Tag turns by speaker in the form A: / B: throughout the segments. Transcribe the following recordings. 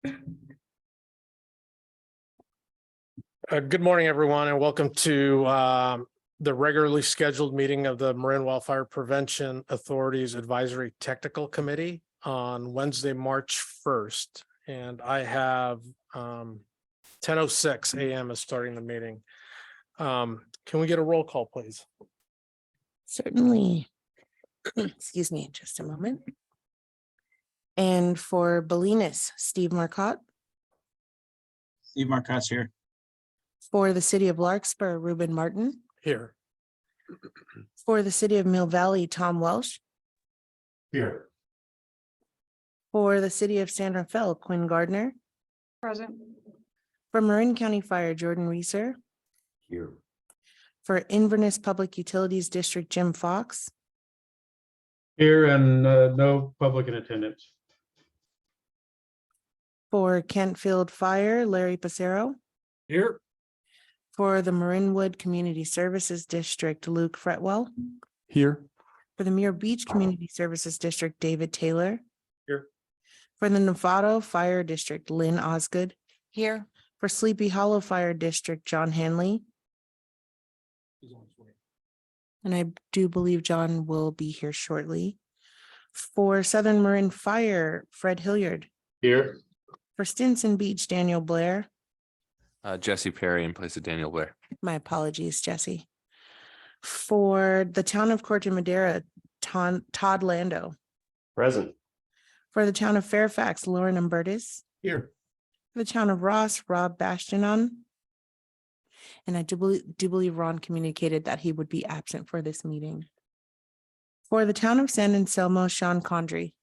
A: Good morning, everyone, and welcome to the regularly scheduled meeting of the Marin Wildfire Prevention Authority's Advisory Technical Committee on Wednesday, March 1st. And I have 10:06 a.m. is starting the meeting. Can we get a roll call, please?
B: Certainly. Excuse me, just a moment. And for Bolinas, Steve Marcotte.
C: Steve Marcotte's here.
B: For the city of Larkspur, Ruben Martin.
A: Here.
B: For the city of Mill Valley, Tom Welsh.
A: Here.
B: For the city of San Rafael, Quinn Gardner.
D: Present.
B: For Marin County Fire, Jordan Reeser.
A: Here.
B: For Inverness Public Utilities District, Jim Fox.
E: Here, and no public in attendance.
B: For Kentfield Fire, Larry Passero.
A: Here.
B: For the Marinwood Community Services District, Luke Fretwell.
A: Here.
B: For the Muir Beach Community Services District, David Taylor.
A: Here.
B: For the Novato Fire District, Lynn Osgood. Here. For Sleepy Hollow Fire District, John Hanley. And I do believe John will be here shortly. For Southern Marin Fire, Fred Hilliard.
E: Here.
B: For Stinson Beach, Daniel Blair.
F: Jesse Perry in place of Daniel Blair.
B: My apologies, Jesse. For the town of Corte Madera, Todd Lando.
E: Present.
B: For the town of Fairfax, Lauren Umbertis.
A: Here.
B: For the town of Ross, Rob Bastianon. And I do believe Ron communicated that he would be absent for this meeting. For the town of San Anselmo, Sean Condry.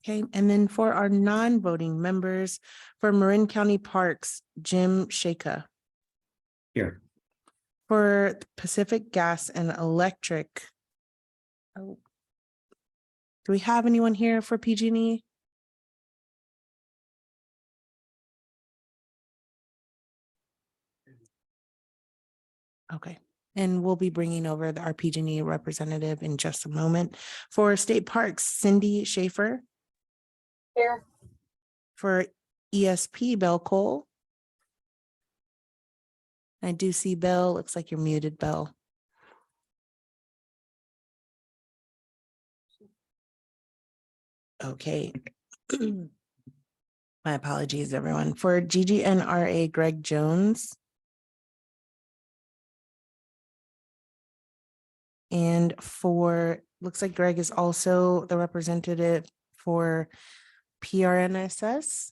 B: Okay, and then for our non-voting members, for Marin County Parks, Jim Shaka.
C: Here.
B: For Pacific Gas and Electric. Oh. Do we have anyone here for PG&E? Okay, and we'll be bringing over our PG&E representative in just a moment. For State Parks, Cindy Schaefer.
D: Here.
B: For ESP, Bell Cole. I do see Bell. Looks like you're muted, Bell. Okay. My apologies, everyone. For GGNRA, Greg Jones. And for, looks like Greg is also the representative for PRNSS.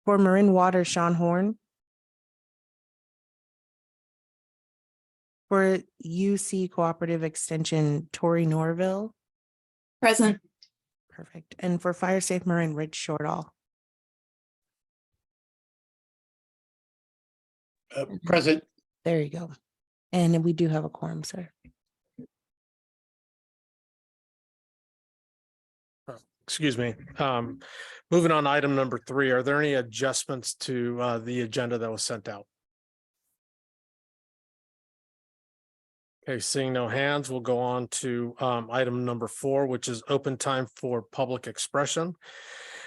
B: For Marin Water, Sean Horn. For UC Cooperative Extension, Tori Norville.
D: Present.
B: Perfect. And for Fire Safe Marin, Rich Shortall.
E: Present.
B: There you go. And we do have a quorum, sir.
A: Excuse me. Moving on to item number 3, are there any adjustments to the agenda that was sent out? Okay, seeing no hands, we'll go on to item number 4, which is open time for public expression.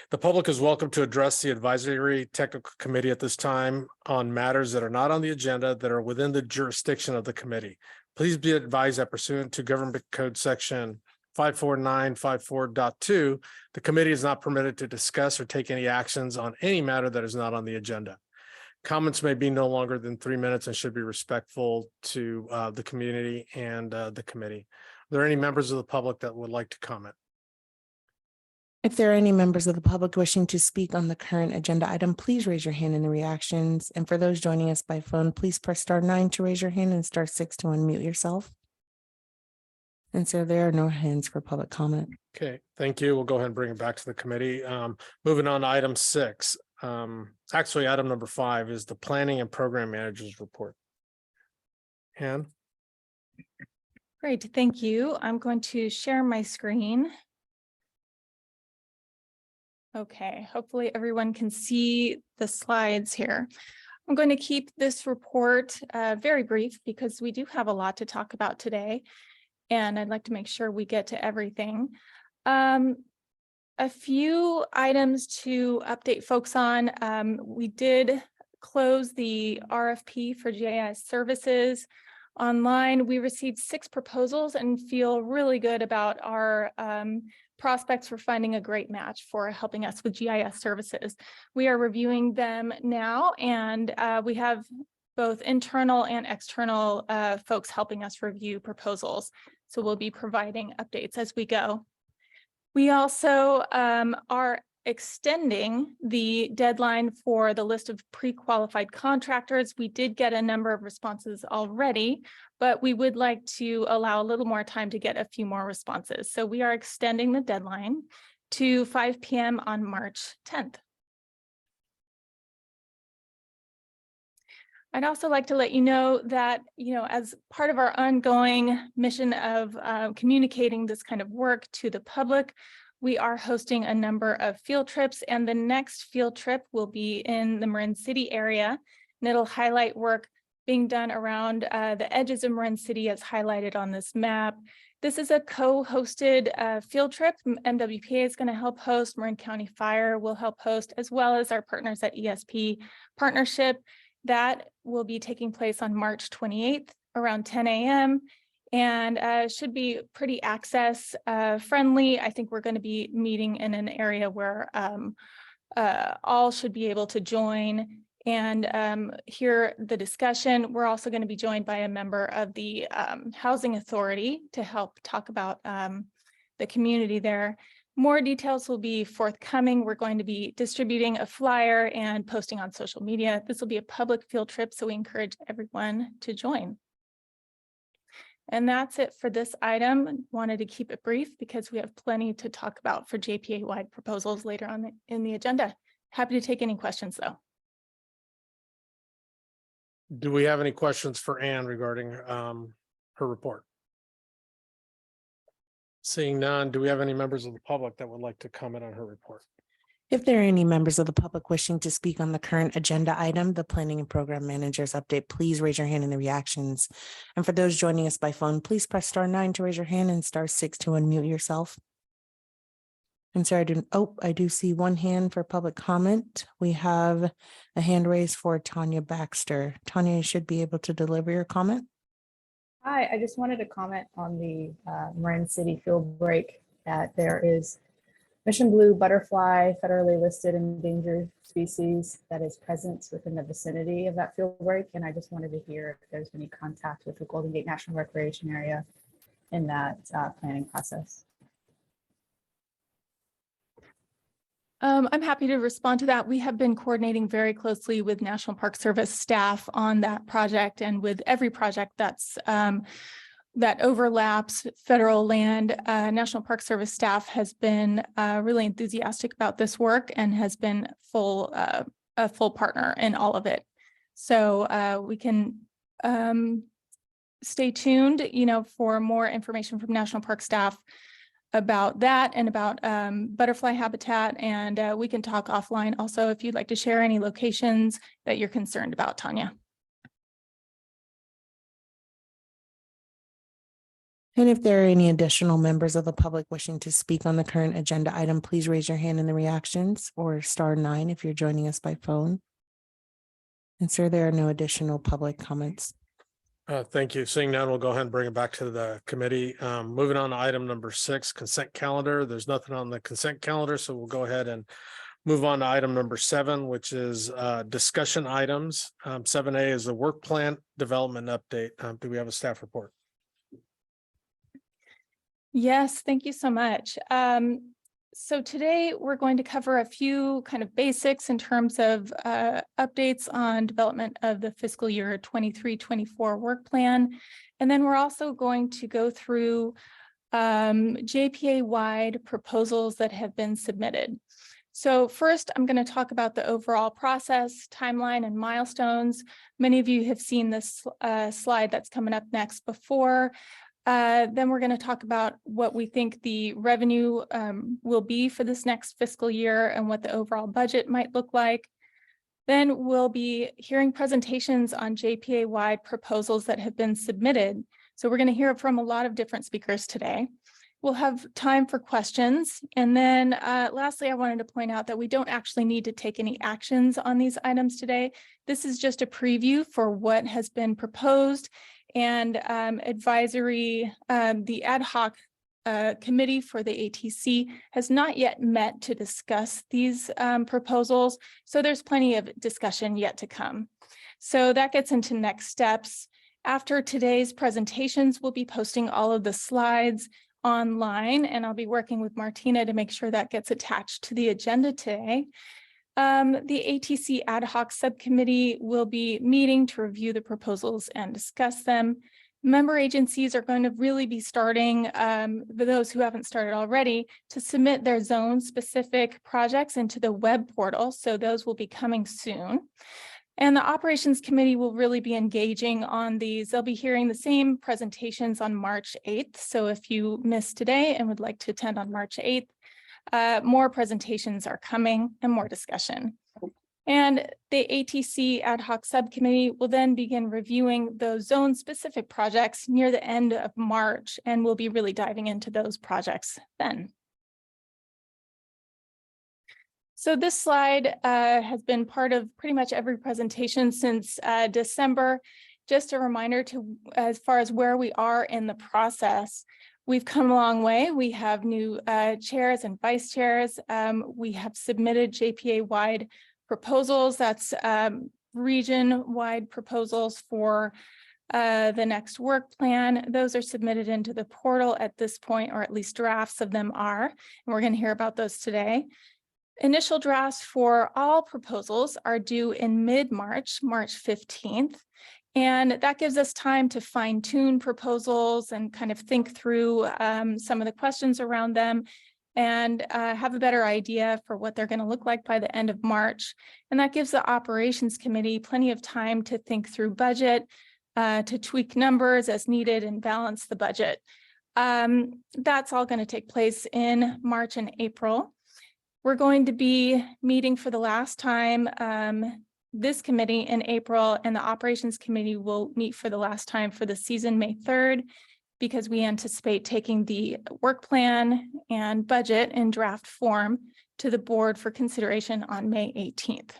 A: The public is welcome to address the Advisory Technical Committee at this time on matters that are not on the agenda that are within the jurisdiction of the committee. Please be advised that pursuant to Government Code Section 54954.2, the committee is not permitted to discuss or take any actions on any matter that is not on the agenda. Comments may be no longer than 3 minutes and should be respectful to the community and the committee. Are there any members of the public that would like to comment?
B: If there are any members of the public wishing to speak on the current agenda item, please raise your hand in the reactions. And for those joining us by phone, please press *9 to raise your hand and *6 to unmute yourself. And so there are no hands for public comment.
A: Okay, thank you. We'll go ahead and bring it back to the committee. Moving on to item 6. Actually, item number 5 is the Planning and Program Managers Report. Ann?
D: Great, thank you. I'm going to share my screen. Okay, hopefully everyone can see the slides here. I'm going to keep this report very brief because we do have a lot to talk about today, and I'd like to make sure we get to everything. A few items to update folks on. We did close the RFP for GIS services online. We received 6 proposals and feel really good about our prospects for finding a great match for helping us with GIS services. We are reviewing them now, and we have both internal and external folks helping us review proposals. So we'll be providing updates as we go. We also are extending the deadline for the list of pre-qualified contractors. We did get a number of responses already, but we would like to allow a little more time to get a few more responses. So we are extending the deadline to 5 p.m. on March 10th. I'd also like to let you know that, as part of our ongoing mission of communicating this kind of work to the public, we are hosting a number of field trips, and the next field trip will be in the Marin City area, and it'll highlight work being done around the edges of Marin City as highlighted on this map. This is a co-hosted field trip. MWPA is going to help host, Marin County Fire will help host, as well as our partners at ESP Partnership. That will be taking place on March 28th around 10 a.m. and should be pretty access friendly. I think we're going to be meeting in an area where all should be able to join and hear the discussion. We're also going to be joined by a member of the Housing Authority to help talk about the community there. More details will be forthcoming. We're going to be distributing a flyer and posting on social media. This will be a public field trip, so we encourage everyone to join. And that's it for this item. Wanted to keep it brief because we have plenty to talk about for JPA-wide proposals later on in the agenda. Happy to take any questions, though.
A: Do we have any questions for Ann regarding her report? Seeing none, do we have any members of the public that would like to comment on her report?
B: If there are any members of the public wishing to speak on the current agenda item, the Planning and Program Manager's update, please raise your hand in the reactions. And for those joining us by phone, please press *9 to raise your hand and *6 to unmute yourself. And sir, I do see one hand for public comment. We have a hand raised for Tanya Baxter. Tanya, you should be able to deliver your comment.
G: Hi, I just wanted to comment on the Marin City field break that there is Mission Blue butterfly, federally listed endangered species that is present within the vicinity of that field break. And I just wanted to hear if there's any contact with the Golden Gate National Recreation Area in that planning process.
D: I'm happy to respond to that. We have been coordinating very closely with National Park Service staff on that project and with every project that's that overlaps federal land. National Park Service staff has been really enthusiastic about this work and has been a full partner in all of it. So we can stay tuned, for more information from National Park staff about that and about butterfly habitat, and we can talk offline also if you'd like to share any locations that you're concerned about, Tanya.
B: And if there are any additional members of the public wishing to speak on the current agenda item, please raise your hand in the reactions or *9 if you're joining us by phone. And sir, there are no additional public comments.
A: Thank you. Seeing none, we'll go ahead and bring it back to the committee. Moving on to item number 6, consent calendar. There's nothing on the consent calendar, so we'll go ahead and move on to item number 7, which is discussion items. 7A is the work plan development update. Do we have a staff report?
D: Yes, thank you so much. So today we're going to cover a few kind of basics in terms of updates on development of the fiscal year 23-24 work plan. And then we're also going to go through JPA-wide proposals that have been submitted. So first, I'm going to talk about the overall process, timeline, and milestones. Many of you have seen this slide that's coming up next before. Then we're going to talk about what we think the revenue will be for this next fiscal year and what the overall budget might look like. Then we'll be hearing presentations on JPA-wide proposals that have been submitted. So we're going to hear from a lot of different speakers today. We'll have time for questions. And then lastly, I wanted to point out that we don't actually need to take any actions on these items today. This is just a preview for what has been proposed, and advisory, the ad hoc committee for the ATC has not yet met to discuss these proposals. So there's plenty of discussion yet to come. So that gets into next steps. After today's presentations, we'll be posting all of the slides online, and I'll be working with Martina to make sure that gets attached to the agenda today. The ATC ad hoc subcommittee will be meeting to review the proposals and discuss them. Member agencies are going to really be starting, for those who haven't started already, to submit their zone specific projects into the web portal. So those will be coming soon. And the operations committee will really be engaging on these. They'll be hearing the same presentations on March 8th. So if you missed today and would like to attend on March 8th, more presentations are coming and more discussion. And the ATC ad hoc subcommittee will then begin reviewing those zone specific projects near the end of March, and we'll be really diving into those projects then. So this slide has been part of pretty much every presentation since December. Just a reminder to as far as where we are in the process. We've come a long way. We have new chairs and vice chairs. We have submitted JPA-wide proposals. That's region-wide proposals for the next work plan. Those are submitted into the portal at this point, or at least drafts of them are. And we're going to hear about those today. Initial drafts for all proposals are due in mid-March, March 15th. And that gives us time to fine tune proposals and kind of think through some of the questions around them and have a better idea for what they're going to look like by the end of March. And that gives the operations committee plenty of time to think through budget, to tweak numbers as needed and balance the budget. That's all going to take place in March and April. We're going to be meeting for the last time, this committee in April, and the operations committee will meet for the last time for the season May 3rd, because we anticipate taking the work plan and budget in draft form to the board for consideration on May 18th.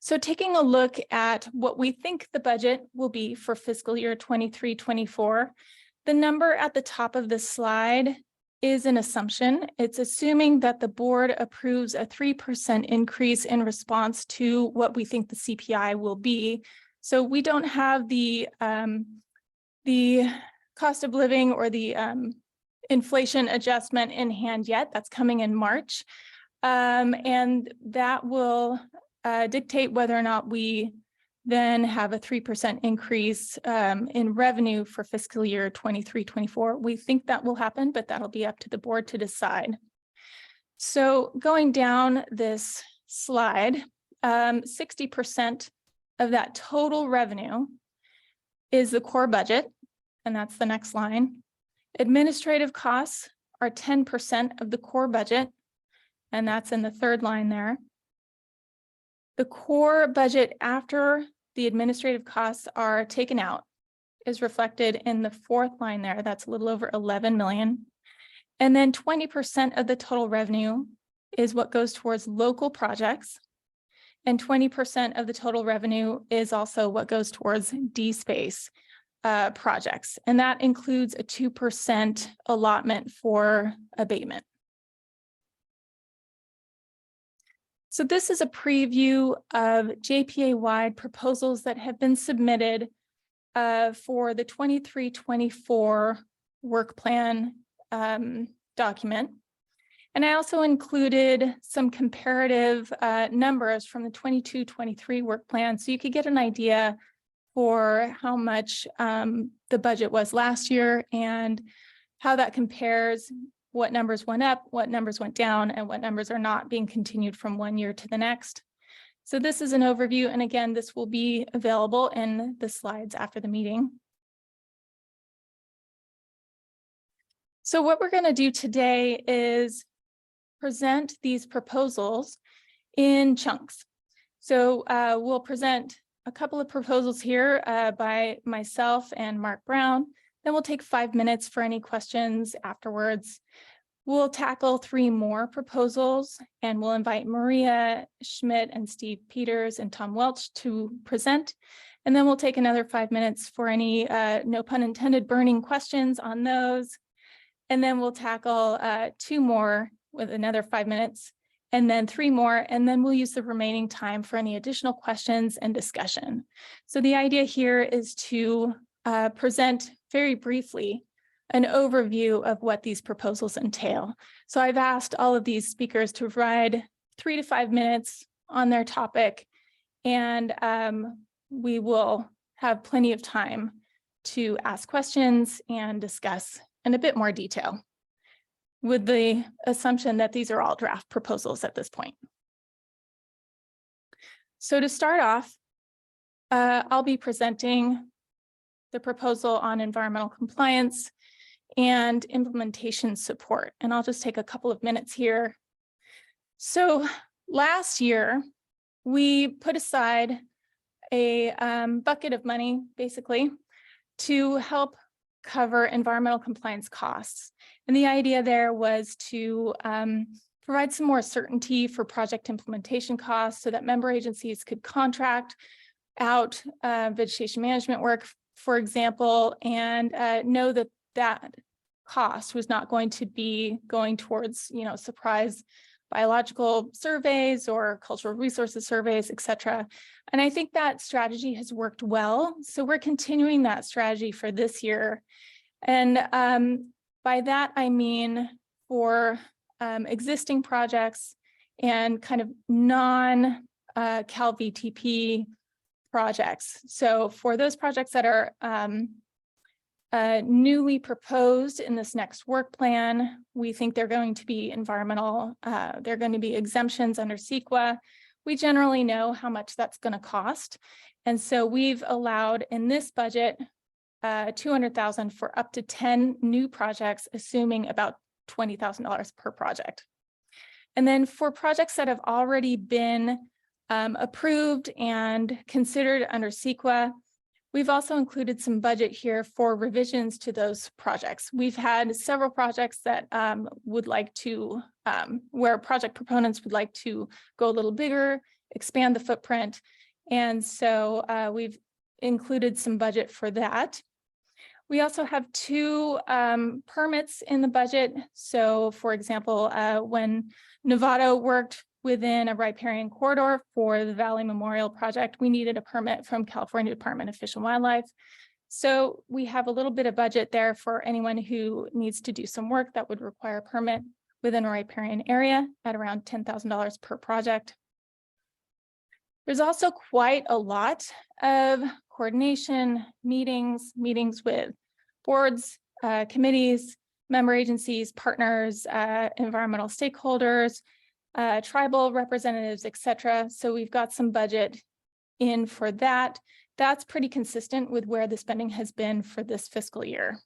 D: So taking a look at what we think the budget will be for fiscal year 23-24, the number at the top of this slide is an assumption. It's assuming that the board approves a 3% increase in response to what we think the CPI will be. So we don't have the cost of living or the inflation adjustment in hand yet. That's coming in March. And that will dictate whether or not we then have a 3% increase in revenue for fiscal year 23-24. We think that will happen, but that'll be up to the board to decide. So going down this slide, 60% of that total revenue is the core budget, and that's the next line. Administrative costs are 10% of the core budget, and that's in the third line there. The core budget after the administrative costs are taken out is reflected in the fourth line there. That's a little over 11 million. And then 20% of the total revenue is what goes towards local projects. And 20% of the total revenue is also what goes towards DSpace projects. And that includes a 2% allotment for abatement. So this is a preview of JPA-wide proposals that have been submitted for the 23-24 work plan document. And I also included some comparative numbers from the 22-23 work plan, so you could get an idea for how much the budget was last year and how that compares, what numbers went up, what numbers went down, and what numbers are not being continued from one year to the next. So this is an overview, and again, this will be available in the slides after the meeting. So what we're going to do today is present these proposals in chunks. So we'll present a couple of proposals here by myself and Mark Brown. Then we'll take 5 minutes for any questions afterwards. We'll tackle 3 more proposals, and we'll invite Maria Schmidt and Steve Peters and Tom Welch to present. And then we'll take another 5 minutes for any, no pun intended, burning questions on those. And then we'll tackle 2 more with another 5 minutes, and then 3 more, and then we'll use the remaining time for any additional questions and discussion. So the idea here is to present very briefly an overview of what these proposals entail. So I've asked all of these speakers to provide 3 to 5 minutes on their topic, and we will have plenty of time to ask questions and discuss in a bit more detail, with the assumption that these are all draft proposals at this point. So to start off, I'll be presenting the proposal on environmental compliance and implementation support. And I'll just take a couple of minutes here. So last year, we put aside a bucket of money, basically, to help cover environmental compliance costs. And the idea there was to provide some more certainty for project implementation costs so that member agencies could contract out vegetation management work, for example, and know that that cost was not going to be going towards, surprise biological surveys or cultural resources surveys, et cetera. And I think that strategy has worked well. So we're continuing that strategy for this year. And by that, I mean for existing projects and kind of non-Cal VTP projects. So for those projects that are newly proposed in this next work plan, we think they're going to be environmental, they're going to be exemptions under CEQA. We generally know how much that's going to cost. And so we've allowed in this budget $200,000 for up to 10 new projects, assuming about $20,000 per project. And then for projects that have already been approved and considered under CEQA, we've also included some budget here for revisions to those projects. We've had several projects that would like to, where project proponents would like to go a little bigger, expand the footprint. And so we've included some budget for that. We also have 2 permits in the budget. So for example, when Novato worked within a riparian corridor for the Valley Memorial Project, we needed a permit from California Department of Fish and Wildlife. So we have a little bit of budget there for anyone who needs to do some work that would require a permit within a riparian area at around $10,000 per project. There's also quite a lot of coordination meetings with boards, committees, member agencies, partners, environmental stakeholders, tribal representatives, et cetera. So we've got some budget in for that. That's pretty consistent with where the spending has been for this fiscal year.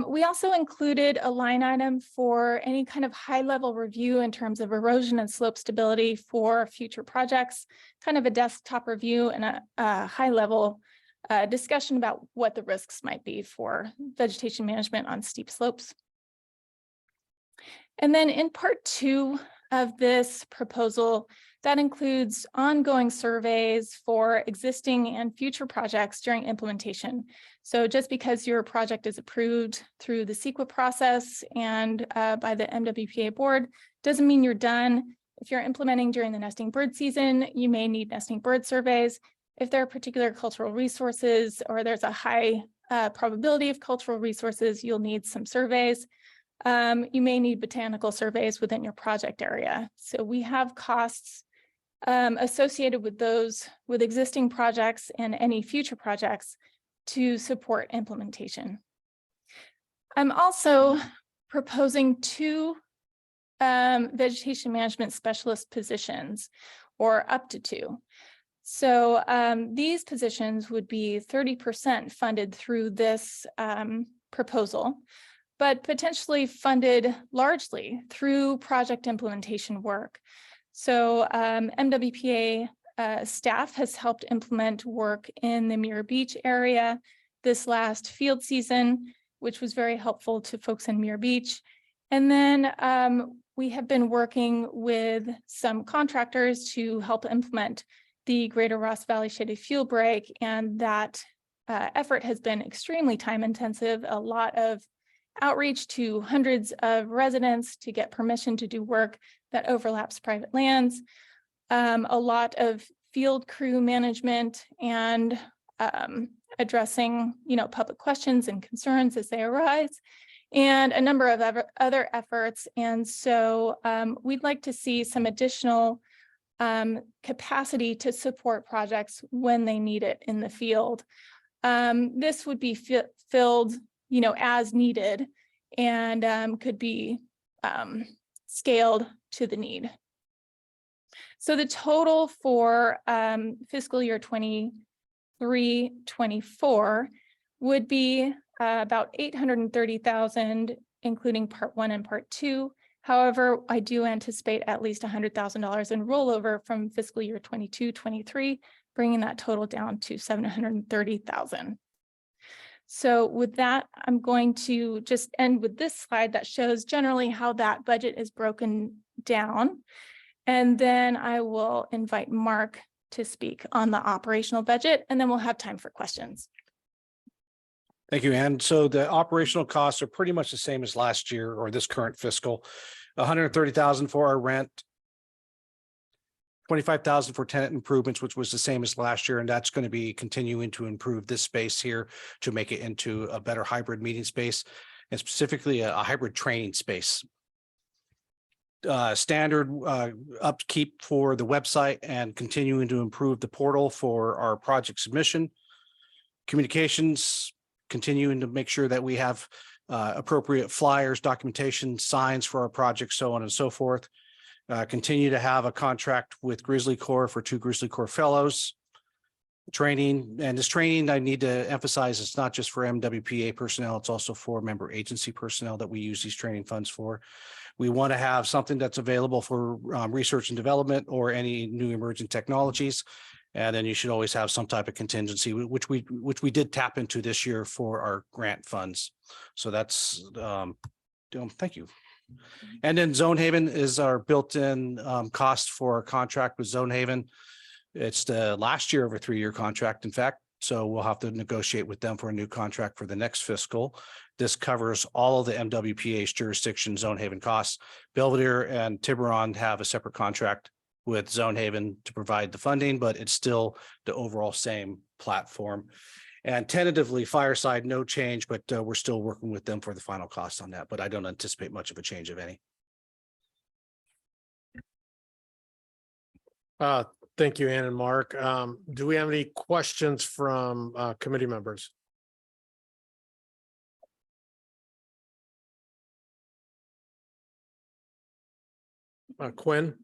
D: We also included a line item for any kind of high-level review in terms of erosion and slope stability for future projects, kind of a desktop review and a high-level discussion about what the risks might be for vegetation management on steep slopes. And then in part 2 of this proposal, that includes ongoing surveys for existing and future projects during implementation. So just because your project is approved through the CEQA process and by the MWPA board doesn't mean you're done. If you're implementing during the nesting bird season, you may need nesting bird surveys. If there are particular cultural resources or there's a high probability of cultural resources, you'll need some surveys. You may need botanical surveys within your project area. So we have costs associated with those, with existing projects and any future projects to support implementation. I'm also proposing 2 vegetation management specialist positions, or up to 2. So these positions would be 30% funded through this proposal, but potentially funded largely through project implementation work. So MWPA staff has helped implement work in the Muir Beach area this last field season, which was very helpful to folks in Muir Beach. And then we have been working with some contractors to help implement the Greater Ross Valley Shaded Fuel Break, and that effort has been extremely time intensive. A lot of outreach to hundreds of residents to get permission to do work that overlaps private lands, a lot of field crew management, and addressing, public questions and concerns as they arise, and a number of other efforts. And so we'd like to see some additional capacity to support projects when they need it in the field. This would be filled, as needed, and could be scaled to the need. So the total for fiscal year 23-24 would be about $830,000, including part 1 and part 2. However, I do anticipate at least $100,000 in rollover from fiscal year 22-23, bringing that total down to $730,000. So with that, I'm going to just end with this slide that shows generally how that budget is broken down. And then I will invite Mark to speak on the operational budget, and then we'll have time for questions.
H: Thank you, Ann. So the operational costs are pretty much the same as last year or this current fiscal. $130,000 for our rent, $25,000 for tenant improvements, which was the same as last year, and that's going to be continuing to improve this space here to make it into a better hybrid meeting space, and specifically a hybrid training space. Standard upkeep for the website and continuing to improve the portal for our project submission. Communications, continuing to make sure that we have appropriate flyers, documentation, signs for our projects, so on and so forth. Continue to have a contract with Grizzly Corps for 2 Grizzly Corps fellows. Training, and this training, I need to emphasize, it's not just for MWPA personnel, it's also for member agency personnel that we use these training funds for. We want to have something that's available for research and development or any new emerging technologies. And then you should always have some type of contingency, which we did tap into this year for our grant funds. So that's, thank you. And then Zone Haven is our built-in cost for our contract with Zone Haven. It's the last year of a 3-year contract, in fact. So we'll have to negotiate with them for a new contract for the next fiscal. This covers all of the MWPA's jurisdiction Zone Haven costs. Belvedere and Tiburon have a separate contract with Zone Haven to provide the funding, but it's still the overall same platform. And tentatively, Fireside, no change, but we're still working with them for the final cost on that, but I don't anticipate much of a change of any.
A: Thank you, Ann and Mark. Do we have any questions from committee members? Quinn?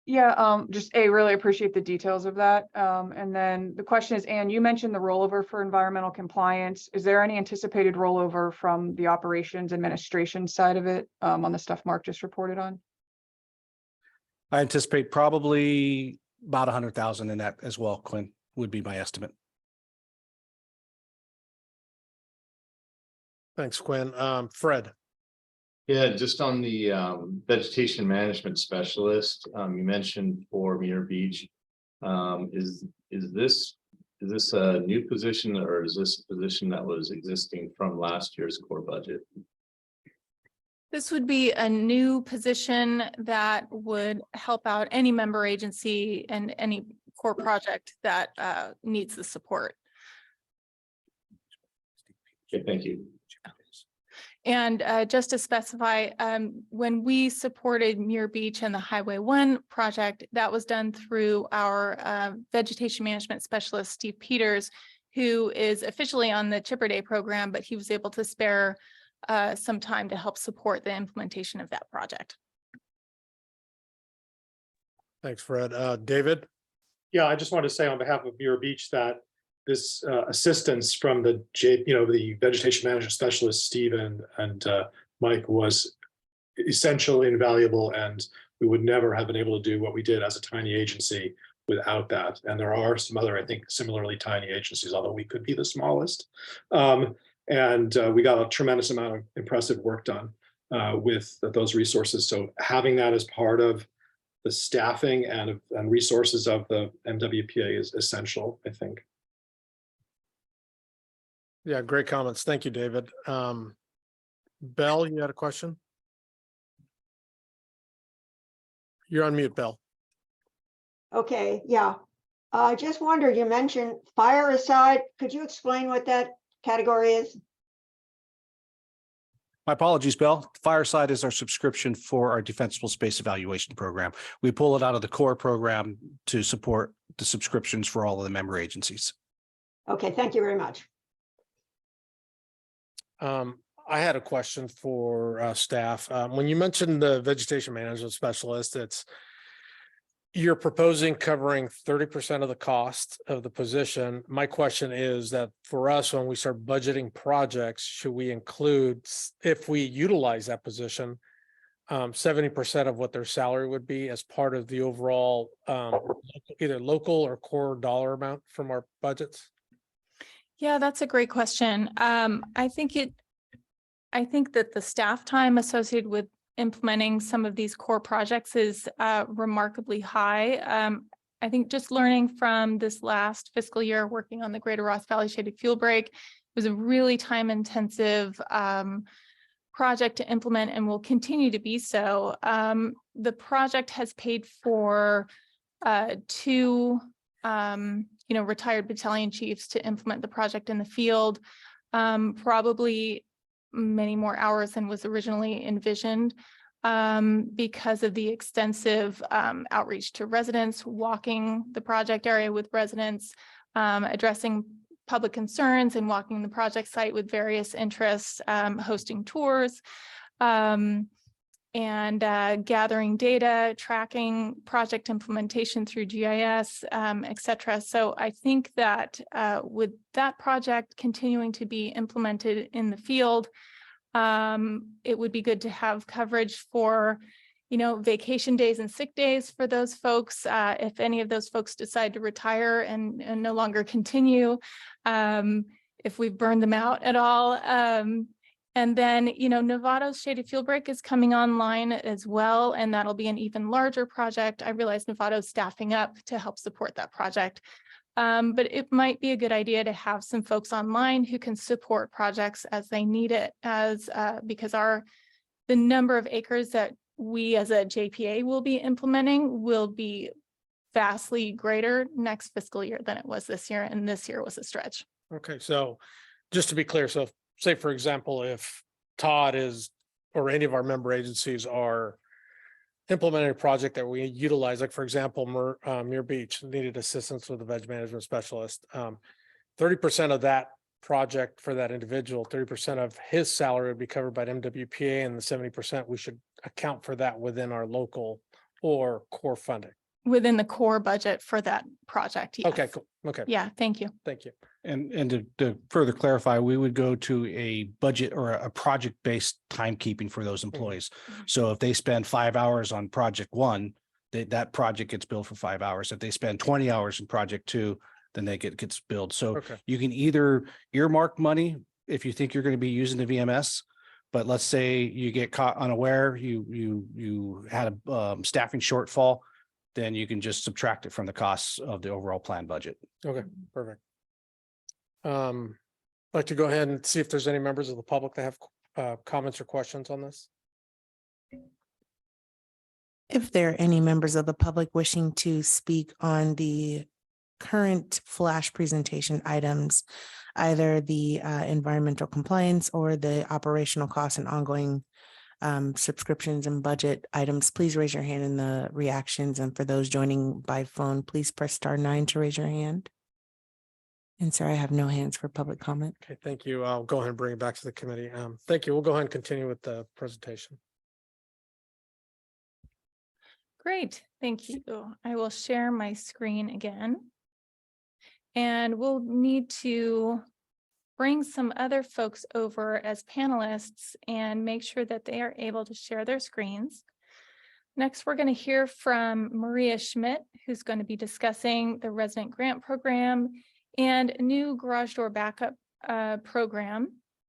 I: Yeah, just really appreciate the details of that. And then the question is, Ann, you mentioned the rollover for environmental compliance. Is there any anticipated rollover from the operations administration side of it on the stuff Mark just reported on?
H: I anticipate probably about 100,000 in that as well, Quinn, would be my estimate.
A: Thanks, Quinn. Fred?
J: Yeah, just on the vegetation management specialist, you mentioned for Muir Beach. Is this a new position, or is this a position that was existing from last year's core budget?
D: This would be a new position that would help out any member agency and any core project that needs the support.
J: Okay, thank you.
D: And just to specify, when we supported Muir Beach and the Highway 1 project, that was done through our vegetation management specialist, Steve Peters, who is officially on the Chipper Day program, but he was able to spare some time to help support the implementation of that project.
A: Thanks, Fred. David?
K: Yeah, I just wanted to say on behalf of Muir Beach that this assistance from the vegetation management specialist, Steve and Mike, was essential, invaluable, and we would never have been able to do what we did as a tiny agency without that. And there are some other, I think, similarly tiny agencies, although we could be the smallest. And we got a tremendous amount of impressive work done with those resources. So having that as part of the staffing and resources of the MWPA is essential, I think.
A: Yeah, great comments. Thank you, David. Bell, you had a question? You're on mute, Bell.
L: Okay, yeah. I just wondered, you mentioned fire aside. Could you explain what that category is?
H: My apologies, Bill. Fireside is our subscription for our defensible space evaluation program. We pull it out of the core program to support the subscriptions for all of the member agencies.
L: Okay, thank you very much.
A: I had a question for staff. When you mentioned the vegetation management specialist, you're proposing covering 30% of the cost of the position. My question is that for us, when we start budgeting projects, should we include, if we utilize that position, 70% of what their salary would be as part of the overall either local or core dollar amount from our budgets?
D: Yeah, that's a great question. I think that the staff time associated with implementing some of these core projects is remarkably high. I think just learning from this last fiscal year, working on the Greater Ross Valley Shaded Fuel Break was a really time-intensive project to implement and will continue to be so. The project has paid for two retired battalion chiefs to implement the project in the field, probably many more hours than was originally envisioned because of the extensive outreach to residents, walking the project area with residents, addressing public concerns and walking the project site with various interests, hosting tours, and gathering data, tracking project implementation through GIS, et cetera. So I think that with that project continuing to be implemented in the field, it would be good to have coverage for, vacation days and sick days for those folks. If any of those folks decide to retire and no longer continue, if we've burned them out at all. And then, Novato's Shaded Fuel Break is coming online as well, and that'll be an even larger project. I realize Novato's staffing up to help support that project. But it might be a good idea to have some folks online who can support projects as they need it, because the number of acres that we as a JPA will be implementing will be vastly greater next fiscal year than it was this year, and this year was a stretch.
A: Okay, so just to be clear, so say, for example, if Todd or any of our member agencies are implementing a project that we utilize, like for example, Muir Beach needed assistance with a veg management specialist. 30% of that project for that individual, 30% of his salary would be covered by MWPA, and the 70% we should account for that within our local or core funding.
D: Within the core budget for that project, yes.
A: Okay, cool. Okay.
D: Yeah, thank you.
A: Thank you.
H: And to further clarify, we would go to a budget or a project-based timekeeping for those employees. So if they spend 5 hours on project one, that project gets billed for 5 hours. If they spend 20 hours in project two, then they gets billed. So
A: Okay.
H: you can either earmark money if you think you're going to be using the VMS, but let's say you get caught unaware, you had a staffing shortfall, then you can just subtract it from the costs of the overall plan budget.
A: Okay, perfect. I'd like to go ahead and see if there's any members of the public that have comments or questions on this.
B: If there are any members of the public wishing to speak on the current flash presentation items, either the environmental compliance or the operational costs and ongoing subscriptions and budget items, please raise your hand in the reactions. And for those joining by phone, please press *9 to raise your hand. And sir, I have no hands for public comment.
A: Okay, thank you. I'll go ahead and bring it back to the committee. Thank you. We'll go ahead and continue with the presentation.
D: Great, thank you. I will share my screen again. And we'll need to bring some other folks over as panelists and make sure that they are able to share their screens. Next, we're going to hear from Maria Schmidt, who's going to be discussing the resident grant program and new garage door backup program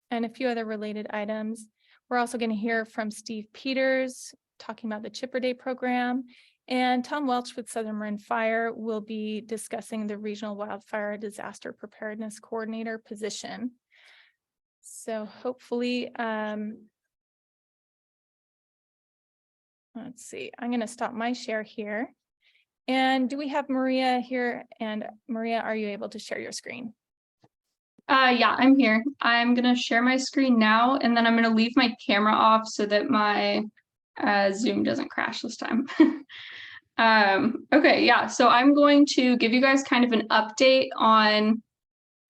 D: and a few other related items. We're also going to hear from Steve Peters talking about the Chipper Day program, and Tom Welch with Southern Marin Fire will be discussing the Regional Wildfire Disaster Preparedness Coordinator position. So hopefully, let's see, I'm going to stop my share here. And do we have Maria here? And Maria, are you able to share your screen?
M: Yeah, I'm here. I'm going to share my screen now, and then I'm going to leave my camera off so that my Zoom doesn't crash this time. Okay, yeah, so I'm going to give you guys kind of an update on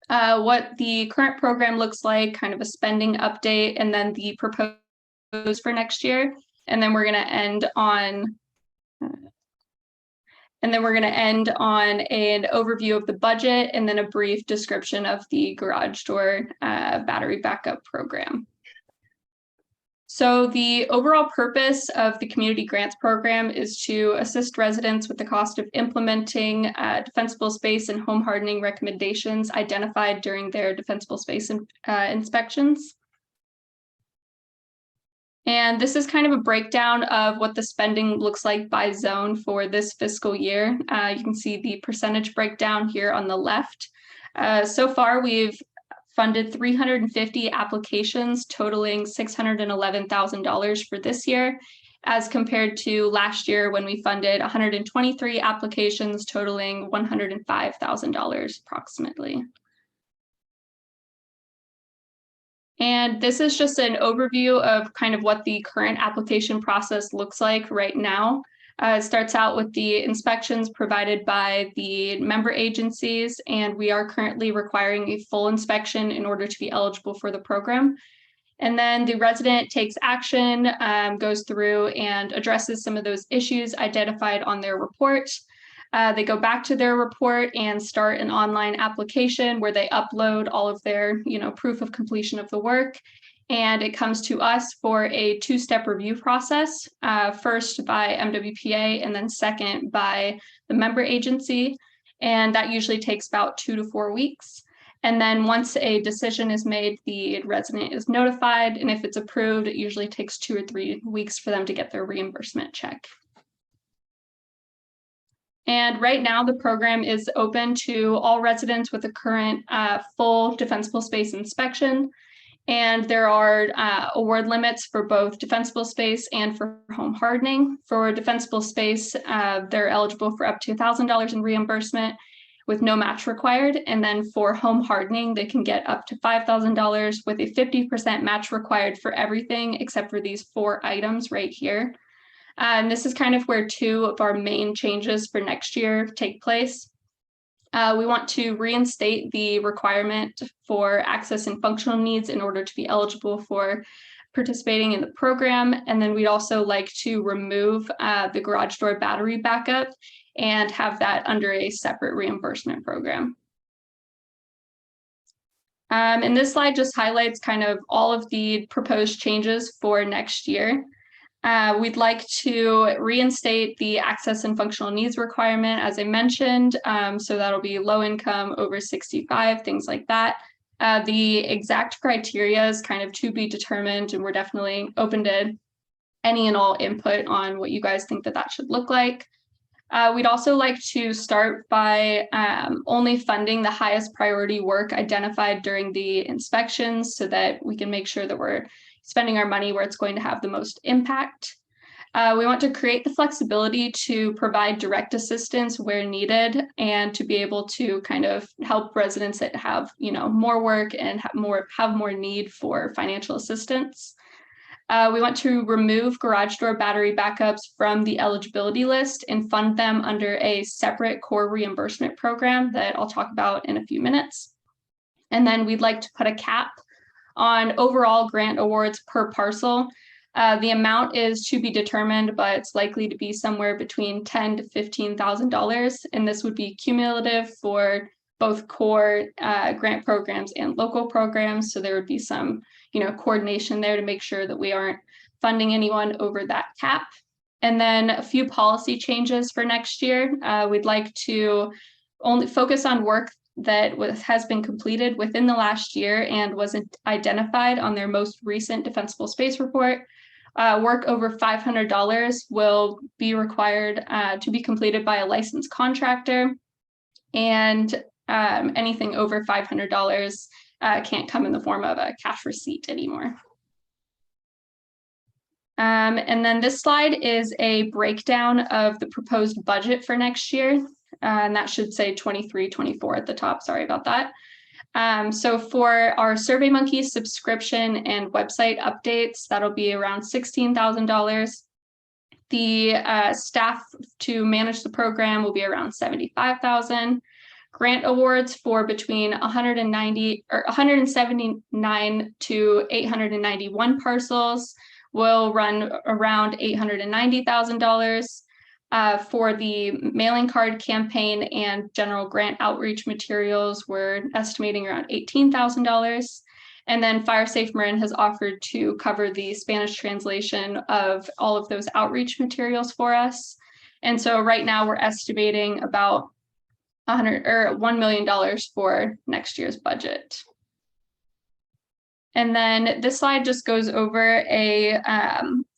M: what the current program looks like, kind of a spending update, and then the proposed for next year. And then we're going to end on an overview of the budget and then a brief description of the garage door battery backup program. So the overall purpose of the community grants program is to assist residents with the cost of implementing defensible space and home hardening recommendations identified during their defensible space inspections. And this is kind of a breakdown of what the spending looks like by zone for this fiscal year. You can see the percentage breakdown here on the left. So far, we've funded 350 applications totaling $611,000 for this year, as compared to last year when we funded 123 applications totaling $105,000 approximately. And this is just an overview of kind of what the current application process looks like right now. It starts out with the inspections provided by the member agencies, and we are currently requiring a full inspection in order to be eligible for the program. And then the resident takes action, goes through and addresses some of those issues identified on their report. They go back to their report and start an online application where they upload all of their, proof of completion of the work. And it comes to us for a two-step review process, first by MWPA and then second by the member agency. And that usually takes about 2 to 4 weeks. And then once a decision is made, the resident is notified. And if it's approved, it usually takes 2 or 3 weeks for them to get their reimbursement check. And right now, the program is open to all residents with a current full defensible space inspection. And there are award limits for both defensible space and for home hardening. For defensible space, they're eligible for up to $1,000 in reimbursement with no match required. And then for home hardening, they can get up to $5,000 with a 50% match required for everything except for these 4 items right here. And this is kind of where 2 of our main changes for next year take place. We want to reinstate the requirement for access and functional needs in order to be eligible for participating in the program. And then we'd also like to remove the garage door battery backup and have that under a separate reimbursement program. And this slide just highlights kind of all of the proposed changes for next year. We'd like to reinstate the access and functional needs requirement, as I mentioned. So that'll be low income, over 65, things like that. The exact criteria is kind of to be determined, and we're definitely open to any and all input on what you guys think that should look like. We'd also like to start by only funding the highest priority work identified during the inspections so that we can make sure that we're spending our money where it's going to have the most impact. We want to create the flexibility to provide direct assistance where needed and to be able to kind of help residents that have, more work and have more need for financial assistance. We want to remove garage door battery backups from the eligibility list and fund them under a separate core reimbursement program that I'll talk about in a few minutes. And then we'd like to put a cap on overall grant awards per parcel. The amount is to be determined, but it's likely to be somewhere between $10,000 to $15,000. And this would be cumulative for both core grant programs and local programs. So there would be some, coordination there to make sure that we aren't funding anyone over that cap. And then a few policy changes for next year. We'd like to only focus on work that has been completed within the last year and wasn't identified on their most recent defensible space report. Work over $500 will be required to be completed by a licensed contractor, and anything over $500 can't come in the form of a cash receipt anymore. And then this slide is a breakdown of the proposed budget for next year. And that should say 23-24 at the top. Sorry about that. So for our SurveyMonkey subscription and website updates, that'll be around $16,000. The staff to manage the program will be around $75,000. Grant awards for between 179 to 891 parcels will run around $890,000. For the mailing card campaign and general grant outreach materials, we're estimating around $18,000. And then FireSafe Marin has offered to cover the Spanish translation of all of those outreach materials for us. And so right now we're estimating about $1 million for next year's budget. And then this slide just goes over a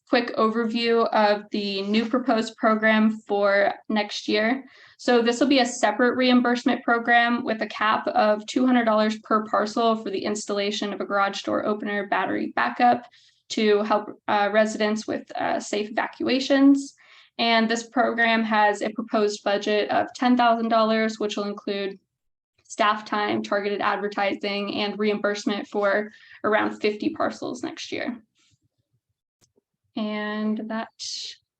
M: quick overview of the new proposed program for next year. So this will be a separate reimbursement program with a cap of $200 per parcel for the installation of a garage door opener battery backup to help residents with safe evacuations. And this program has a proposed budget of $10,000, which will include staff time, targeted advertising, and reimbursement for around 50 parcels next year. And that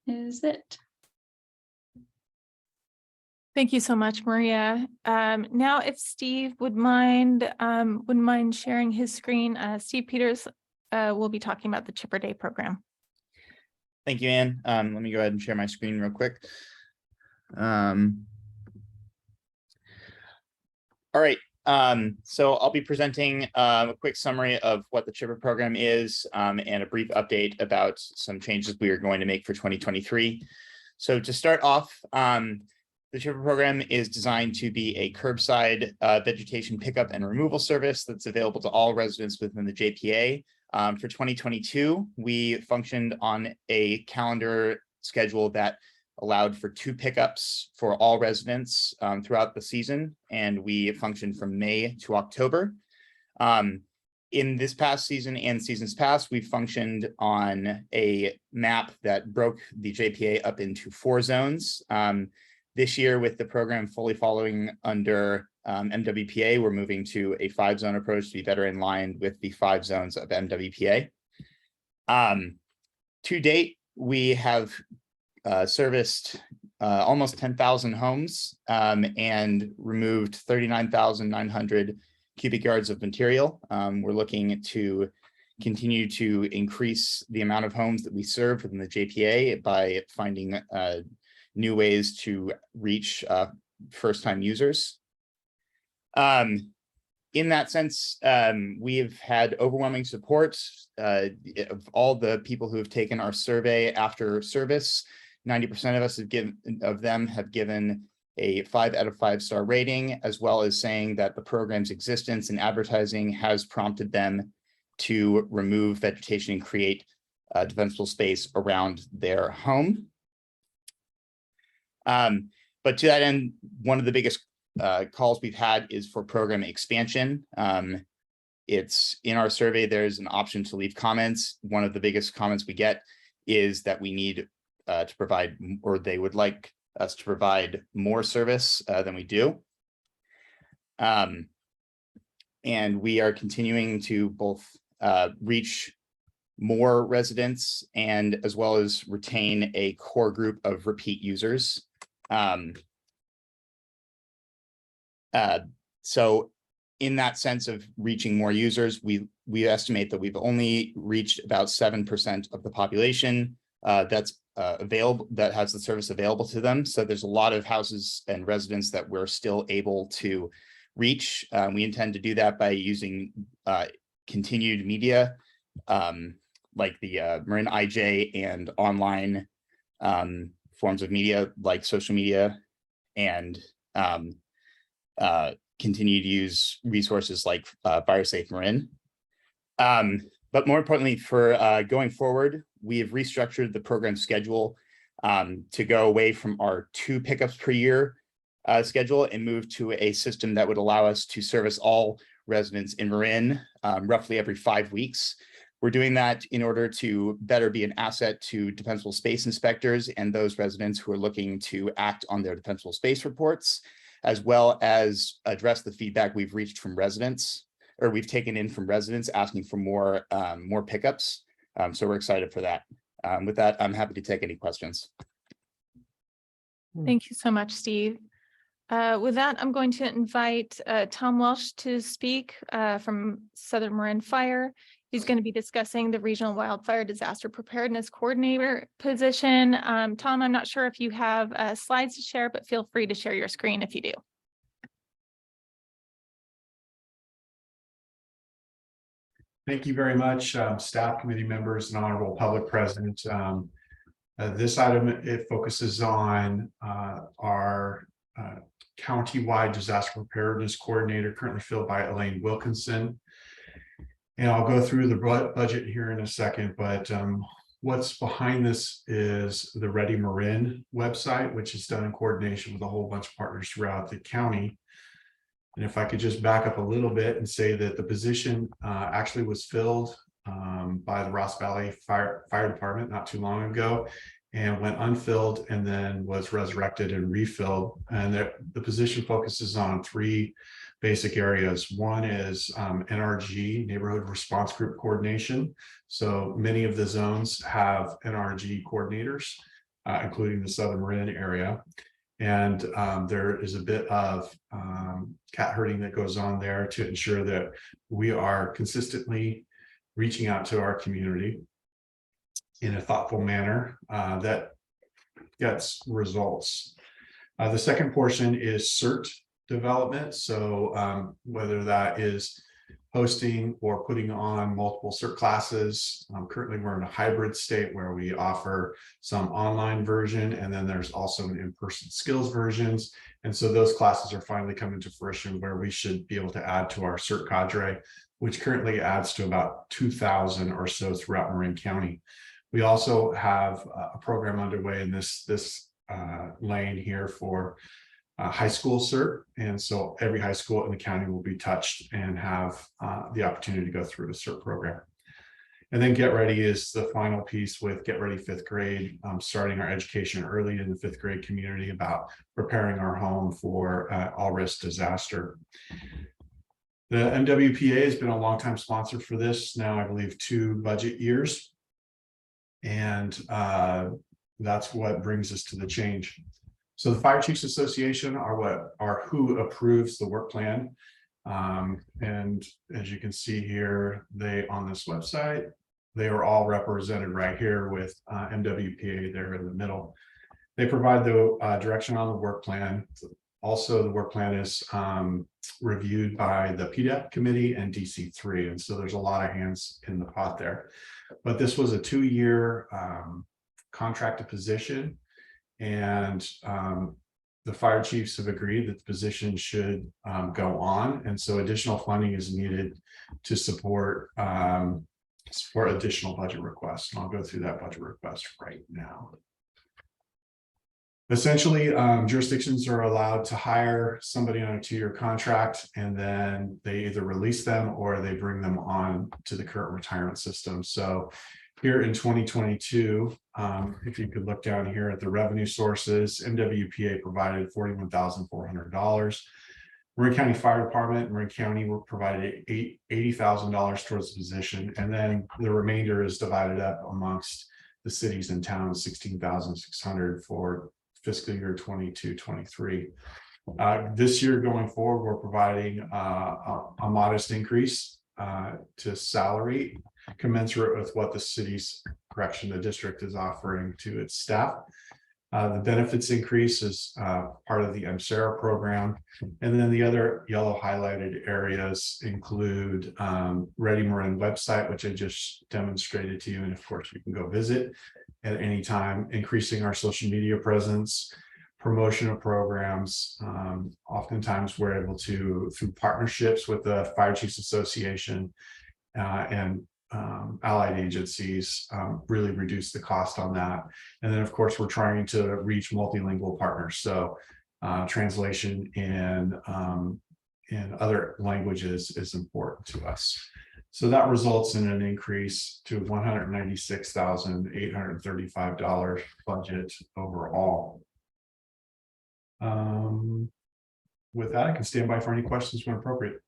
M: is it.
D: Thank you so much, Maria. Now, if Steve would mind sharing his screen, Steve Peters will be talking about the Chipper Day program.
N: Thank you, Ann. Let me go ahead and share my screen real quick. All right, so I'll be presenting a quick summary of what the Chipper program is and a brief update about some changes we are going to make for 2023. So to start off, the Chipper program is designed to be a curbside vegetation pickup and removal service that's available to all residents within the JPA. For 2022, we functioned on a calendar schedule that allowed for 2 pickups for all residents throughout the season, and we functioned from May to October. In this past season and seasons past, we functioned on a map that broke the JPA up into 4 zones. This year, with the program fully following under MWPA, we're moving to a 5-zone approach to be better in line with the 5 zones of MWPA. To date, we have serviced almost 10,000 homes and removed 39,900 cubic yards of material. We're looking to continue to increase the amount of homes that we serve within the JPA by finding new ways to reach first-time users. In that sense, we've had overwhelming support of all the people who have taken our survey after service. 90% of us have given a 5 out of 5 star rating, as well as saying that the program's existence and advertising has prompted them to remove vegetation and create defensible space around their home. But to that end, one of the biggest calls we've had is for program expansion. It's in our survey, there's an option to leave comments. One of the biggest comments we get is that we need to provide, or they would like us to provide more service than we do. And we are continuing to both reach more residents and as well as retain a core group of repeat users. So in that sense of reaching more users, we estimate that we've only reached about 7% of the population that's available, that has the service available to them. So there's a lot of houses and residents that we're still able to reach. We intend to do that by using continued media like the Marin IJ and online forms of media like social media, and continue to use resources like FireSafe Marin. But more importantly, for going forward, we have restructured the program schedule to go away from our 2 pickups per year schedule and move to a system that would allow us to service all residents in Marin roughly every 5 weeks. We're doing that in order to better be an asset to defensible space inspectors and those residents who are looking to act on their defensible space reports, as well as address the feedback we've reached from residents, or we've taken in from residents asking for more pickups. So we're excited for that. With that, I'm happy to take any questions.
D: Thank you so much, Steve. With that, I'm going to invite Tom Welsh to speak from Southern Marin Fire. He's going to be discussing the Regional Wildfire Disaster Preparedness Coordinator position. Tom, I'm not sure if you have slides to share, but feel free to share your screen if you do.
O: Thank you very much, staff, committee members, and honorable public present. This item, it focuses on our county-wide disaster preparedness coordinator, currently filled by Elaine Wilkinson. And I'll go through the budget here in a second, but what's behind this is the Ready Marin website, which is done in coordination with a whole bunch of partners throughout the county. And if I could just back up a little bit and say that the position actually was filled by the Ross Valley Fire Department not too long ago, and went unfilled and then was resurrected and refilled. And the position focuses on 3 basic areas. One is NRG, Neighborhood Response Group Coordination. So many of the zones have NRG coordinators, including the Southern Marin area. And there is a bit of cat herding that goes on there to ensure that we are consistently reaching out to our community in a thoughtful manner that gets results. The second portion is CERT development. So whether that is hosting or putting on multiple CERT classes. Currently, we're in a hybrid state where we offer some online version, and then there's also an in-person skills versions. And so those classes are finally coming to fruition where we should be able to add to our CERT cadre, which currently adds to about 2,000 or so throughout Marin County. We also have a program underway in this lane here for high school CERT. And so every high school in the county will be touched and have the opportunity to go through a CERT program. And then Get Ready is the final piece with Get Ready 5th grade, starting our education early in the 5th grade community about preparing our home for all risk disaster. The MWPA has been a longtime sponsor for this, now I believe 2 budget years. And that's what brings us to the change. So the Fire Chiefs Association are who approves the work plan. And as you can see here, they on this website, they are all represented right here with MWPA there in the middle. They provide the direction on the work plan. Also, the work plan is reviewed by the PDEP committee and DC3. And so there's a lot of hands in the pot there. But this was a 2-year contracted position. And the fire chiefs have agreed that the position should go on. And so additional funding is needed to support additional budget requests. And I'll go through that budget request right now. Essentially, jurisdictions are allowed to hire somebody on a 2-year contract, and then they either release them or they bring them on to the current retirement system. So here in 2022, if you could look down here at the revenue sources, MWPA provided $41,400. Marin County Fire Department, Marin County provided $80,000 towards the position, and then the remainder is divided up amongst the cities and towns, $16,600 for fiscal year 22-23. This year going forward, we're providing a modest increase to salary commensurate with what the the district is offering to its staff. The benefits increase is part of the MSARA program. And then the other yellow highlighted areas include Ready Marin website, which I just demonstrated to you. And of course, you can go visit. at any time, increasing our social media presence, promotion of programs. Oftentimes we're able to, through partnerships with the Fire Chiefs Association and allied agencies, really reduce the cost on that. And then of course, we're trying to reach multilingual partners. So translation in other languages is important to us. So that results in an increase to $196,835 budget overall. With that, I can stand by for any questions when appropriate.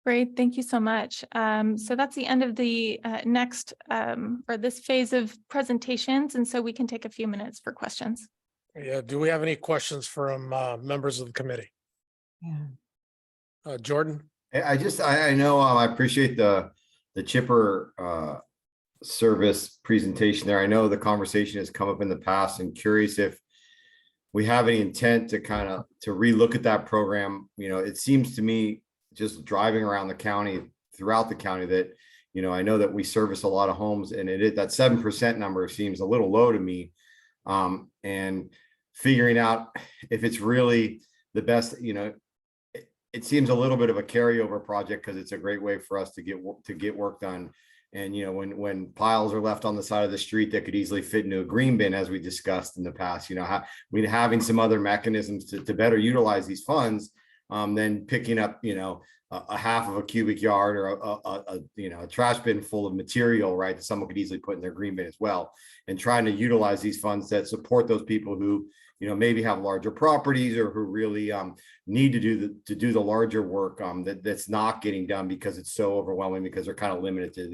D: Great, thank you so much. So that's the end of the next or this phase of presentations, and so we can take a few minutes for questions.
A: Yeah, do we have any questions from members of the committee? Jordan?
P: I know I appreciate the chipper service presentation there. I know the conversation has come up in the past, and curious if we have any intent to kind of relook at that program. You know, it seems to me, just driving around the county, throughout the county, that, you know, I know that we service a lot of homes, and that 7% number seems a little low to me. And figuring out if it's really the best, you know, it seems a little bit of a carryover project, because it's a great way for us to get work done. And, you know, when piles are left on the side of the street that could easily fit into a green bin, as we discussed in the past, you know, having some other mechanisms to better utilize these funds, than picking up, you know, a half of a cubic yard or a trash bin full of material, right, that someone could easily put in their green bin as well, and trying to utilize these funds that support those people who, you know, maybe have larger properties, or who really need to do the larger work that's not getting done because it's so overwhelming, because they're kind of limited to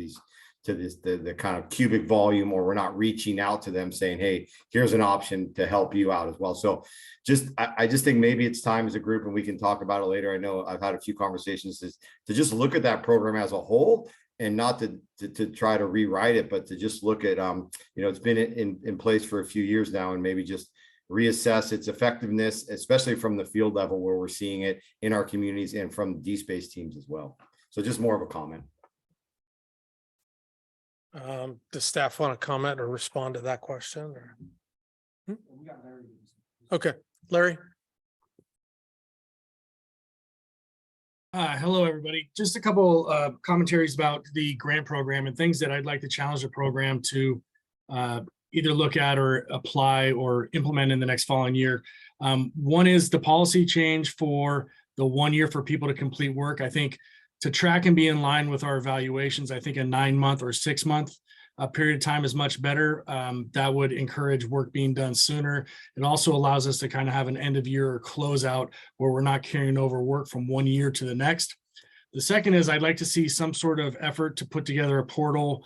P: the kind of cubic volume, or we're not reaching out to them saying, hey, here's an option to help you out as well. So I just think maybe it's time as a group, and we can talk about it later. I know I've had a few conversations to just look at that program as a whole, and not to try to rewrite it, but to just look at, you know, it's been in place for a few years now, and maybe just reassess its effectiveness, especially from the field level where we're seeing it in our communities, and from D-Space teams as well. So just more of a comment.
A: Does staff want to comment or respond to that question? Or? Okay, Larry.
Q: Hello, everybody. Just a couple commentaries about the grant program and things that I'd like to challenge the program to either look at or apply or implement in the next following year. One is the policy change for the 1 year for people to complete work. I think to track and be in line with our evaluations, I think a 9-month or 6-month period of time is much better. That would encourage work being done sooner. It also allows us to kind of have an end of year or closeout where we're not carrying over work from 1 year to the next. The second is I'd like to see some sort of effort to put together a portal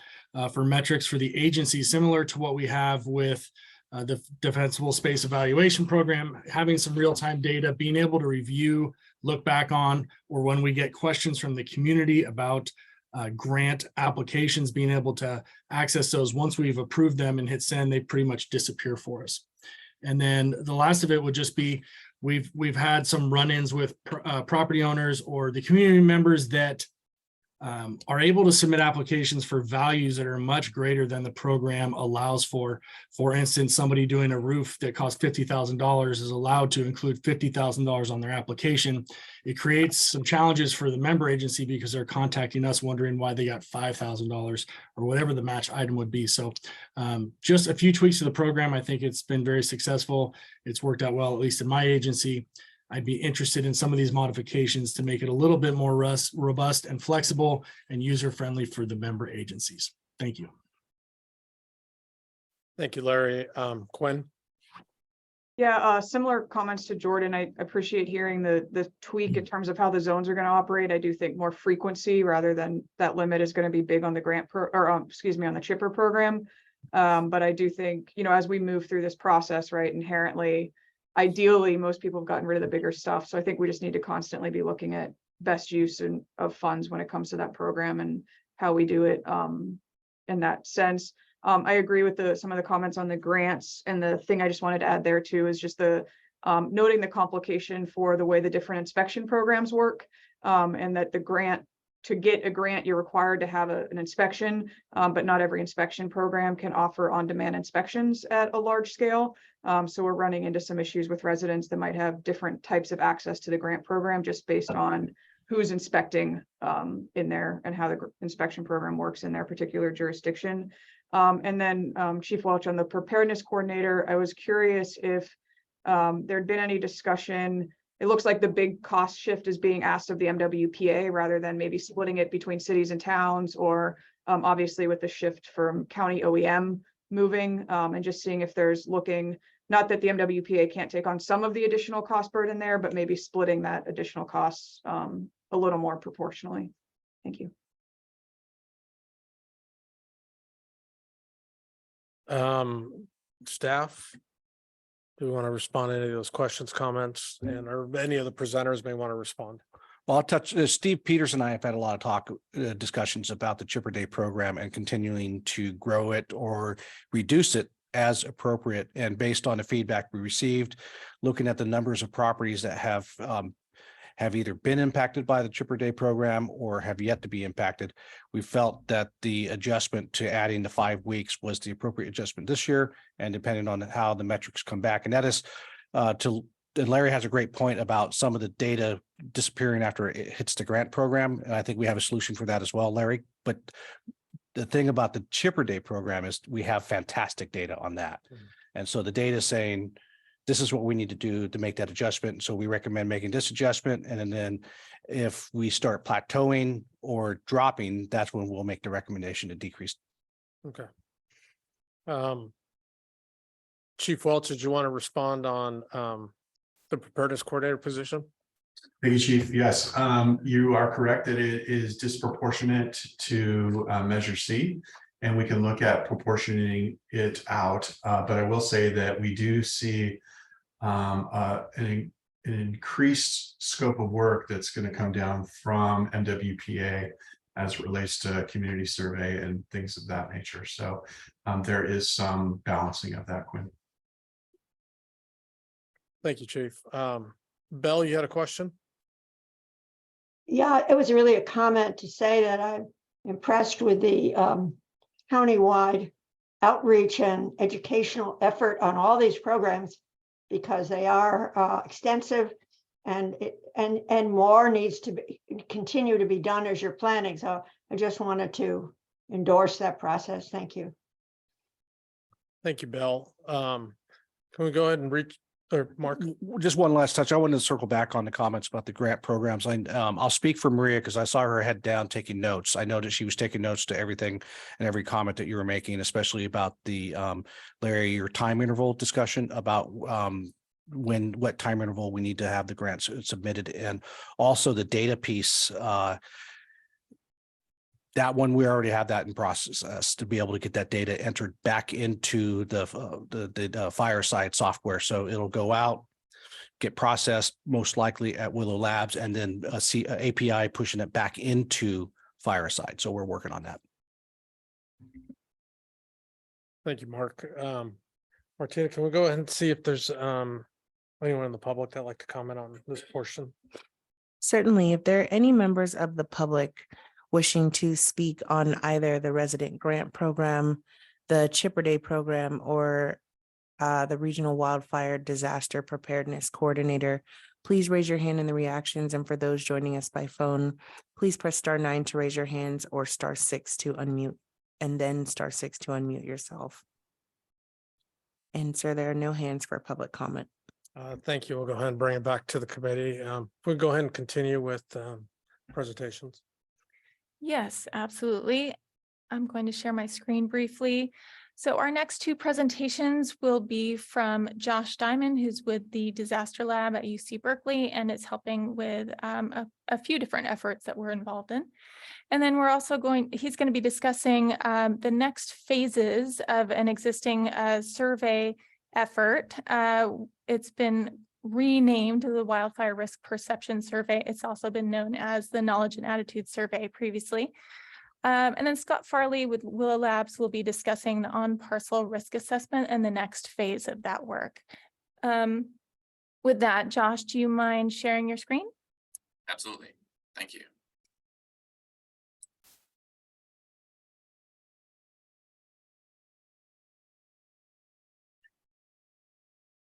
Q: for metrics for the agency, similar to what we have with the Defensible Space Evaluation Program, having some real-time data, being able to review, look back on, or when we get questions from the community about grant applications, being able to access those. Once we've approved them and hit send, they pretty much disappear for us. And then the last of it would just be, we've had some run-ins with property owners or the community members that are able to submit applications for values that are much greater than the program allows for. For instance, somebody doing a roof that costs $50,000 is allowed to include $50,000 on their application. It creates some challenges for the member agency because they're contacting us wondering why they got $5,000 or whatever the match item would be. So just a few tweaks to the program. I think it's been very successful. It's worked out well, at least in my agency. I'd be interested in some of these modifications to make it a little bit more robust and flexible and user-friendly for the member agencies. Thank you.
A: Thank you, Larry. Quinn?
I: Yeah, similar comments to Jordan. I appreciate hearing the tweak in terms of how the zones are going to operate. I do think more frequency rather than that limit is going to be big on the on the chipper program. But I do think, you know, as we move through this process, right, inherently, ideally, most people have gotten rid of the bigger stuff. So I think we just need to constantly be looking at best use of funds when it comes to that program and how we do it in that sense. I agree with some of the comments on the grants, and the thing I just wanted to add there too is just the noting the complication for the way the different inspection programs work, and that the grant to get a grant, you're required to have an inspection, but not every inspection program can offer on-demand inspections at a large scale. So we're running into some issues with residents that might have different types of access to the grant program just based on who's inspecting in there and how the inspection program works in their particular jurisdiction. And then Chief Welch, on the preparedness coordinator, I was curious if there'd been any discussion. It looks like the big cost shift is being asked of the MWPA rather than maybe splitting it between cities and towns, or obviously with the shift from county OEM moving, and just seeing if there's looking, not that the MWPA can't take on some of the additional cost burden there, but maybe splitting that additional costs a little more proportionally. Thank you.
A: Staff, do we want to respond to any of those questions, comments, and or any of the presenters may want to respond?
H: Well, I'll touch, Steve Peters and I have had a lot of talk, discussions about the Chipper Day program and continuing to grow it or reduce it as appropriate. And based on the feedback we received, looking at the numbers of properties that have either been impacted by the Chipper Day program or have yet to be impacted, we felt that the adjustment to adding the 5 weeks was the appropriate adjustment this year, and depending on how the metrics come back. And that is and Larry has a great point about some of the data disappearing after it hits the grant program. And I think we have a solution for that as well, Larry. But the thing about the Chipper Day program is we have fantastic data on that. And so the data is saying, this is what we need to do to make that adjustment. So we recommend making this adjustment. And then if we start plateauing or dropping, that's when we'll make the recommendation to decrease.
A: Okay. Chief Welch, did you want to respond on the preparedness coordinator position?
O: Thank you, Chief. Yes, you are correct that it is disproportionate to Measure C, and we can look at proportioning it out. But I will say that we do see an increased scope of work that's going to come down from MWPA as it relates to community survey and things of that nature. So there is some balancing of that, Quinn.
A: Thank you, Chief. Belle, you had a question?
L: Yeah, it was really a comment to say that I'm impressed with the countywide outreach and educational effort on all these programs, because they are extensive, and more needs to continue to be done as you're planning. So I just wanted to endorse that process. Thank you.
A: Thank you, Belle. Can we go ahead and Mark?
H: Just one last touch. I wanted to circle back on the comments about the grant programs. I'll speak for Maria because I saw her head down taking notes. I know that she was taking notes to everything and every comment that you were making, especially about the Larry, your time interval discussion about what time interval we need to have the grants submitted, and also the data piece. That one, we already have that in process to be able to get that data entered back into the Fireside software. So it'll go out, get processed most likely at Willow Labs, and then a API pushing it back into Fireside. So we're working on that.
A: Thank you, Mark. Martina, can we go ahead and see if there's anyone in the public that'd like to comment on this portion?
B: Certainly, if there are any members of the public wishing to speak on either the resident grant program, the Chipper Day program, or the regional wildfire disaster preparedness coordinator, please raise your hand in the reactions. And for those joining us by phone, please press *9 to raise your hands, or *6 to unmute, and then *6 to unmute yourself. And sir, there are no hands for public comment.
A: Thank you. We'll go ahead and bring it back to the committee. We'll go ahead and continue with presentations.
D: Yes, absolutely. I'm going to share my screen briefly. So our next two presentations will be from Josh Diamond, who's with the Disaster Lab at UC Berkeley, and is helping with a few different efforts that we're involved in. And then he's going to be discussing the next phases of an existing survey effort. It's been renamed the Wildfire Risk Perception Survey. It's also been known as the Knowledge and Attitude Survey previously. And then Scott Farley with Willow Labs will be discussing the on-parcel risk assessment and the next phase of that work. With that, Josh, do you mind sharing your screen?
F: Absolutely. Thank you.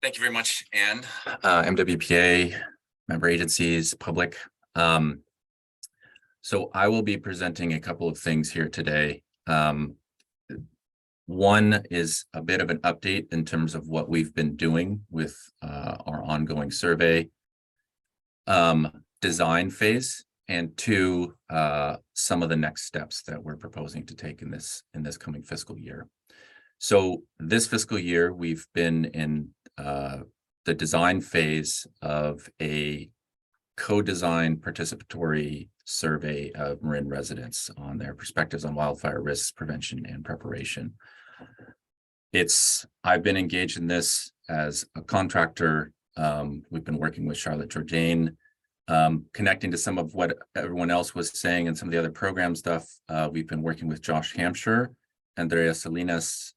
R: Thank you very much, Anne. MWPA, member agencies, public. So I will be presenting a couple of things here today. One is a bit of an update in terms of what we've been doing with our ongoing survey design phase, and two, some of the next steps that we're proposing to take in this coming fiscal year. So this fiscal year, we've been in the design phase of a co-design participatory survey of Marin residents on their perspectives on wildfire risks, prevention, and preparation. I've been engaged in this as a contractor. We've been working with Charlotte Jourdain, connecting to some of what everyone else was saying and some of the other program stuff. We've been working with Josh Hampshire, Andrea Salinas,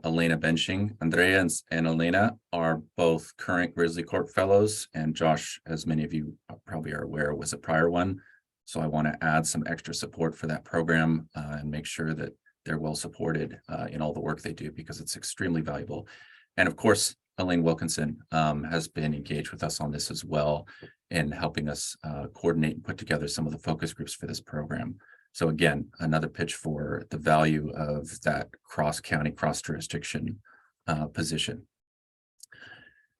R: Elena Benching. Andrea and Elena are both current Grizzly Corp fellows, and Josh, as many of you probably are aware, was a prior one. So I want to add some extra support for that program and make sure that they're well supported in all the work they do, because it's extremely valuable. And of course, Elaine Wilkinson has been engaged with us on this as well, in helping us coordinate and put together some of the focus groups for this program. So again, another pitch for the value of that cross-county, cross-jurisdiction position.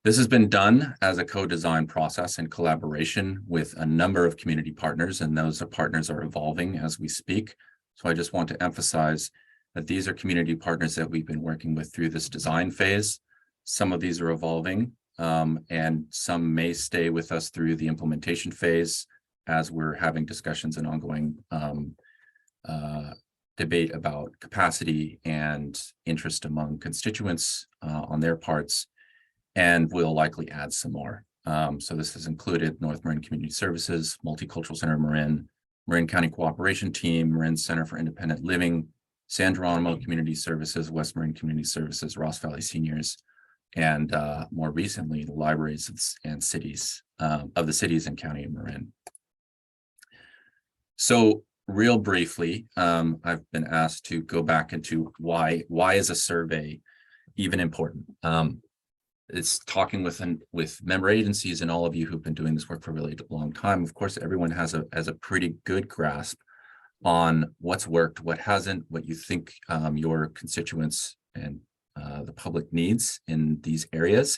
R: This has been done as a co-design process in collaboration with a number of community partners, and those partners are evolving as we speak. So I just want to emphasize that these are community partners that we've been working with through this design phase. Some of these are evolving, and some may stay with us through the implementation phase as we're having discussions and ongoing debate about capacity and interest among constituents on their parts, and we'll likely add some more. So this has included North Marin Community Services, Multicultural Center Marin, Marin County Cooperation Team, Marin Center for Independent Living, San Geronimo Community Services, West Marin Community Services, Ross Valley Seniors, and more recently, the libraries and cities of the cities and county of Marin. So real briefly, I've been asked to go back into why is a survey even important? It's talking with member agencies and all of you who've been doing this work for a really long time. Of course, everyone has a pretty good grasp on what's worked, what hasn't, what you think your constituents and the public needs in these areas.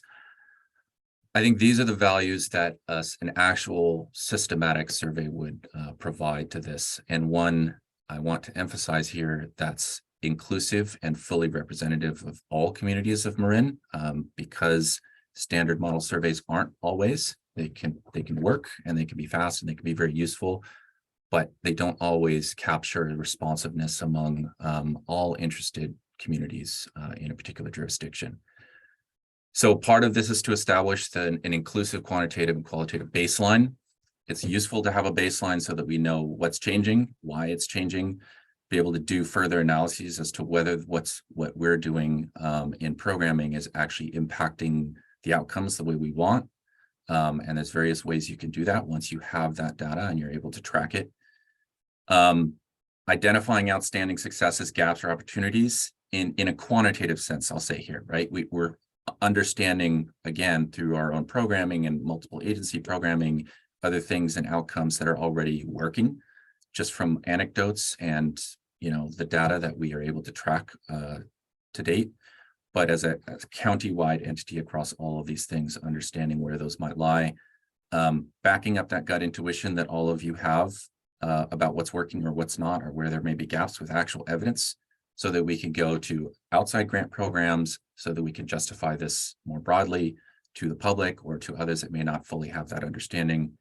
R: I think these are the values that an actual systematic survey would provide to this. And one I want to emphasize here, that's inclusive and fully representative of all communities of Marin, because standard model surveys aren't always. They can work, and they can be fast, and they can be very useful, but they don't always capture responsiveness among all interested communities in a particular jurisdiction. So part of this is to establish an inclusive quantitative and qualitative baseline. It's useful to have a baseline so that we know what's changing, why it's changing, be able to do further analyses as to whether what we're doing in programming is actually impacting the outcomes the way we want. And there's various ways you can do that once you have that data and you're able to track it. Identifying outstanding successes, gaps, or opportunities in a quantitative sense, I'll say here, right? We're understanding, again, through our own programming and multiple agency programming, other things and outcomes that are already working, just from anecdotes and the data that we are able to track to date. But as a county-wide entity across all of these things, understanding where those might lie, backing up that gut intuition that all of you have about what's working or what's not, or where there may be gaps, with actual evidence, so that we can go to outside grant programs, so that we can justify this more broadly to the public or to others that may not fully have that understanding.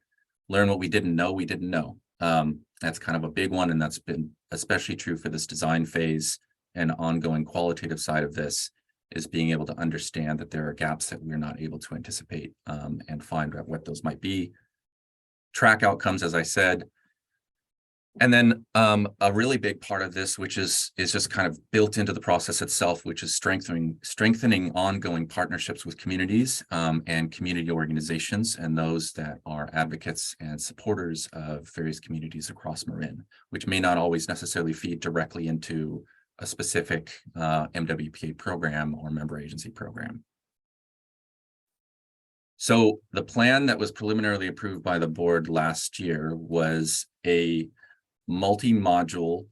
R: Learn what we didn't know. That's kind of a big one, and that's been especially true for this design phase and ongoing qualitative side of this, is being able to understand that there are gaps that we're not able to anticipate and find out what those might be. Track outcomes, as I said. And then a really big part of this, which is just kind of built into the process itself, which is strengthening ongoing partnerships with communities and community organizations, and those that are advocates and supporters of various communities across Marin, which may not always necessarily feed directly into a specific MWPA program or member agency program. So the plan that was preliminarily approved by the board last year was a multi-module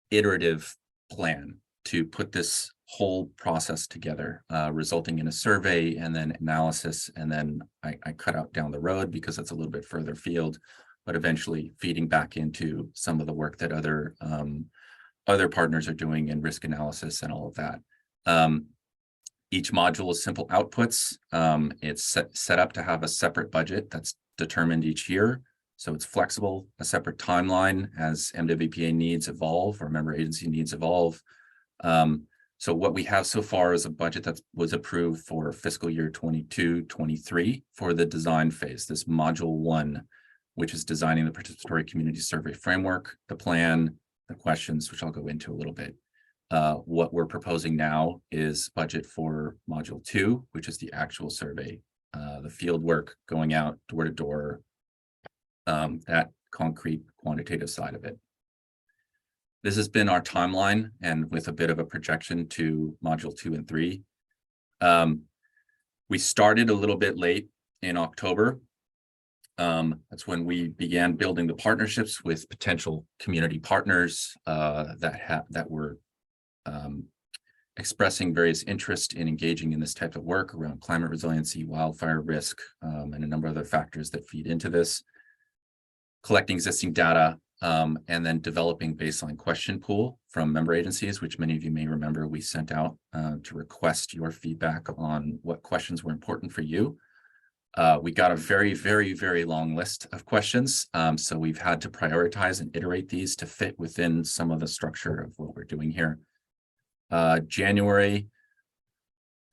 R: iterative plan to put this whole process together, resulting in a survey and then analysis. And then I cut out down the road because it's a little bit further field, but eventually feeding back into some of the work that other partners are doing in risk analysis and all of that. Each module is simple outputs. It's set up to have a separate budget that's determined each year. So it's flexible, a separate timeline as MWPA needs evolve or member agency needs evolve. So what we have so far is a budget that was approved for fiscal year 22-23 for the design phase, this module 1, which is designing the participatory community survey framework, the plan, the questions, which I'll go into a little bit. What we're proposing now is budget for module 2, which is the actual survey, the field work going out door to door, that concrete quantitative side of it. This has been our timeline, and with a bit of a projection to module 2 and 3. We started a little bit late in October. That's when we began building the partnerships with potential community partners that were expressing various interest in engaging in this type of work around climate resiliency, wildfire risk, and a number of other factors that feed into this. Collecting existing data, and then developing baseline question pool from member agencies, which many of you may remember we sent out to request your feedback on what questions were important for you. We got a very, very, very long list of questions. So we've had to prioritize and iterate these to fit within some of the structure of what we're doing here. January,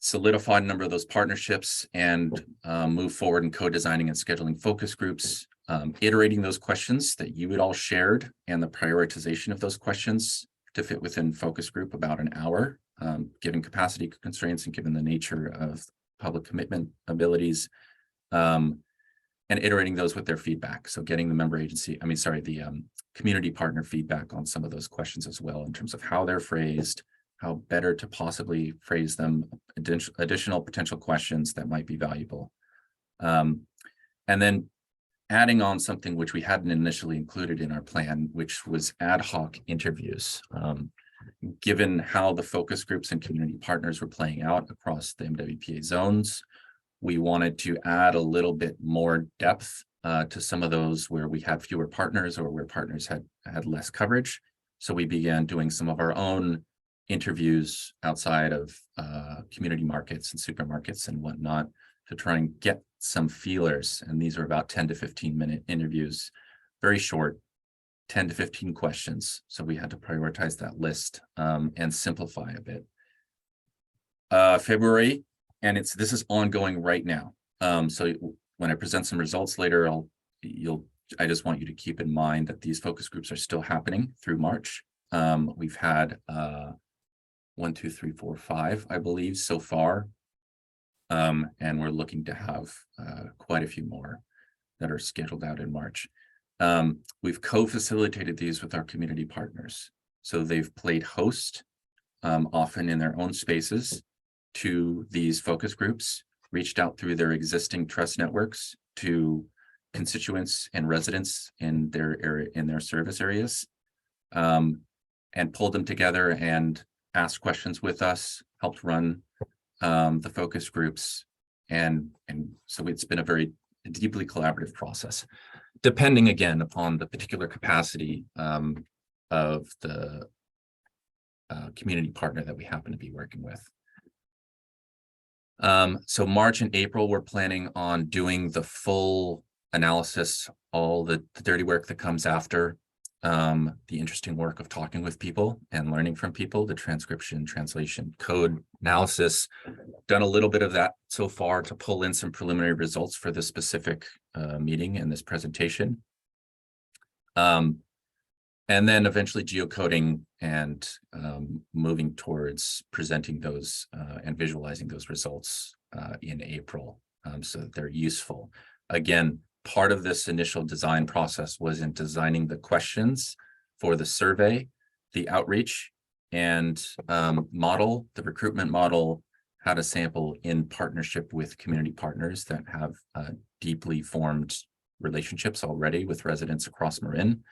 R: solidified a number of those partnerships and move forward in co-designing and scheduling focus groups, iterating those questions that you had all shared and the prioritization of those questions to fit within focus group about an hour, given capacity constraints and given the nature of public commitment abilities, and iterating those with their feedback. So getting the member agency, the community partner feedback on some of those questions as well in terms of how they're phrased, how better to possibly phrase them, additional potential questions that might be valuable. And then adding on something which we hadn't initially included in our plan, which was ad hoc interviews. Given how the focus groups and community partners were playing out across the MWPA zones, we wanted to add a little bit more depth to some of those where we had fewer partners or where partners had less coverage. So we began doing some of our own interviews outside of community markets and supermarkets and whatnot to try and get some feelers. And these are about 10 to 15 minute interviews, very short, 10 to 15 questions. So we had to prioritize that list and simplify a bit. February, and this is ongoing right now. So when I present some results later, I just want you to keep in mind that these focus groups are still happening through March. We've had 1, 2, 3, 4, 5, I believe, so far. And we're looking to have quite a few more that are scheduled out in March. We've co-facilitated these with our community partners. So they've played host, often in their own spaces, to these focus groups, reached out through their existing trust networks to constituents and residents in their area, in their service areas, and pulled them together and asked questions with us, helped run the focus groups. And so it's been a very deeply collaborative process, depending again upon the particular capacity of the community partner that we happen to be working with. So March and April, we're planning on doing the full analysis, all the dirty work that comes after, the interesting work of talking with people and learning from people, the transcription, translation, code analysis. Done a little bit of that so far to pull in some preliminary results for this specific meeting and this presentation. And then eventually geocoding and moving towards presenting those and visualizing those results in April so that they're useful. Again, part of this initial design process was in designing the questions for the survey, the outreach and model, the recruitment model, how to sample in partnership with community partners that have deeply formed relationships already with residents across Marin.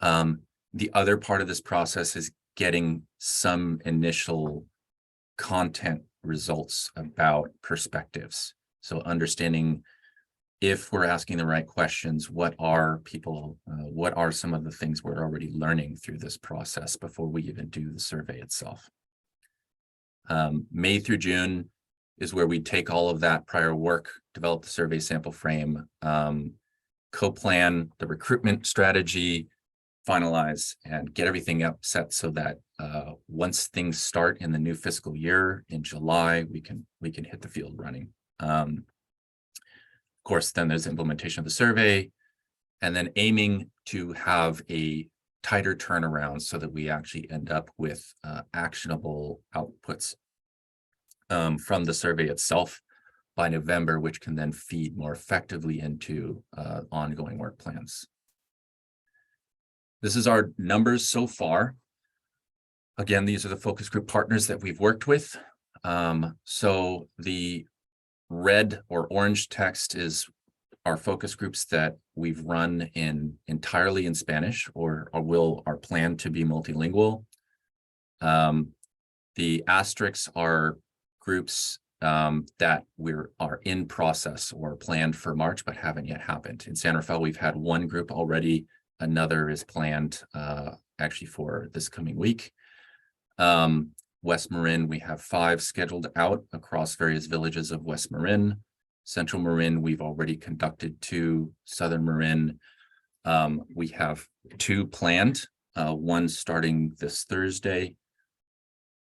R: The other part of this process is getting some initial content results about perspectives. So understanding if we're asking the right questions, what are some of the things we're already learning through this process before we even do the survey itself. May through June is where we take all of that prior work, develop the survey sample frame, co-plan the recruitment strategy, finalize and get everything up set so that once things start in the new fiscal year in July, we can hit the field running. Of course, then there's implementation of the survey, and then aiming to have a tighter turnaround so that we actually end up with actionable outputs from the survey itself by November, which can then feed more effectively into ongoing work plans. This is our numbers so far. Again, these are the focus group partners that we've worked with. So the red or orange text is our focus groups that we've run entirely in Spanish or are planned to be multilingual. The asterisks are groups that are in process or planned for March but haven't yet happened. In San Rafael, we've had one group already. Another is planned actually for this coming week. West Marin, we have 5 scheduled out across various villages of West Marin. Central Marin, we've already conducted 2. Southern Marin, we have 2 planned, one starting this Thursday.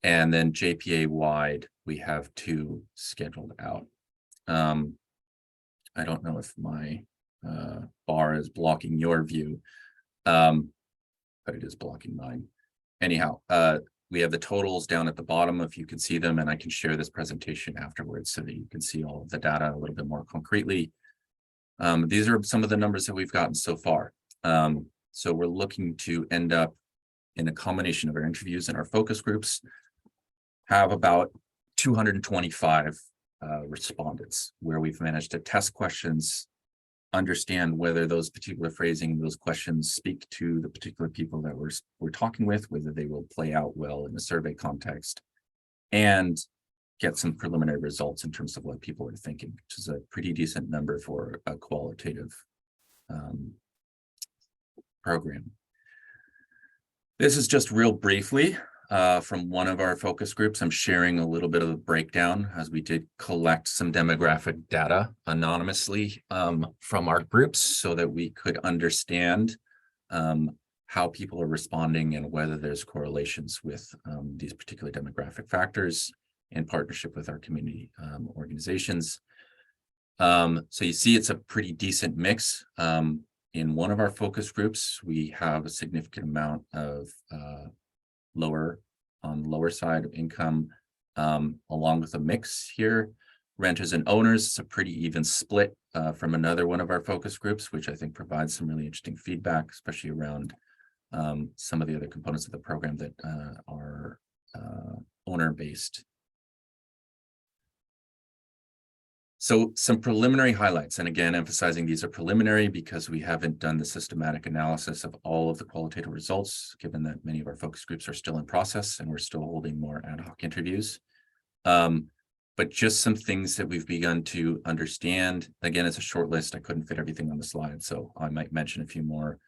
R: And then JPA wide, we have 2 scheduled out. I don't know if my bar is blocking your view, but it is blocking mine. Anyhow, we have the totals down at the bottom if you can see them, and I can share this presentation afterwards so that you can see all of the data a little bit more concretely. These are some of the numbers that we've gotten so far. So we're looking to end up in a combination of our interviews and our focus groups, have about 225 respondents where we've managed to test questions, understand whether those particular phrasing, those questions speak to the particular people that we're talking with, whether they will play out well in the survey context, and get some preliminary results in terms of what people are thinking, which is a pretty decent number for a qualitative program. This is just real briefly from one of our focus groups. I'm sharing a little bit of the breakdown as we did collect some demographic data anonymously from our groups so that we could understand how people are responding and whether there's correlations with these particular demographic factors in partnership with our community organizations. So you see it's a pretty decent mix. In one of our focus groups, we have a significant amount of lower side of income, along with a mix here. Renters and owners, it's a pretty even split from another one of our focus groups, which I think provides some really interesting feedback, especially around some of the other components of the program that are owner-based. So some preliminary highlights, and again, emphasizing these are preliminary because we haven't done the systematic analysis of all of the qualitative results, given that many of our focus groups are still in process and we're still holding more ad hoc interviews. But just some things that we've begun to understand. Again, it's a short list. I couldn't fit everything on the slide, so I might mention a few more.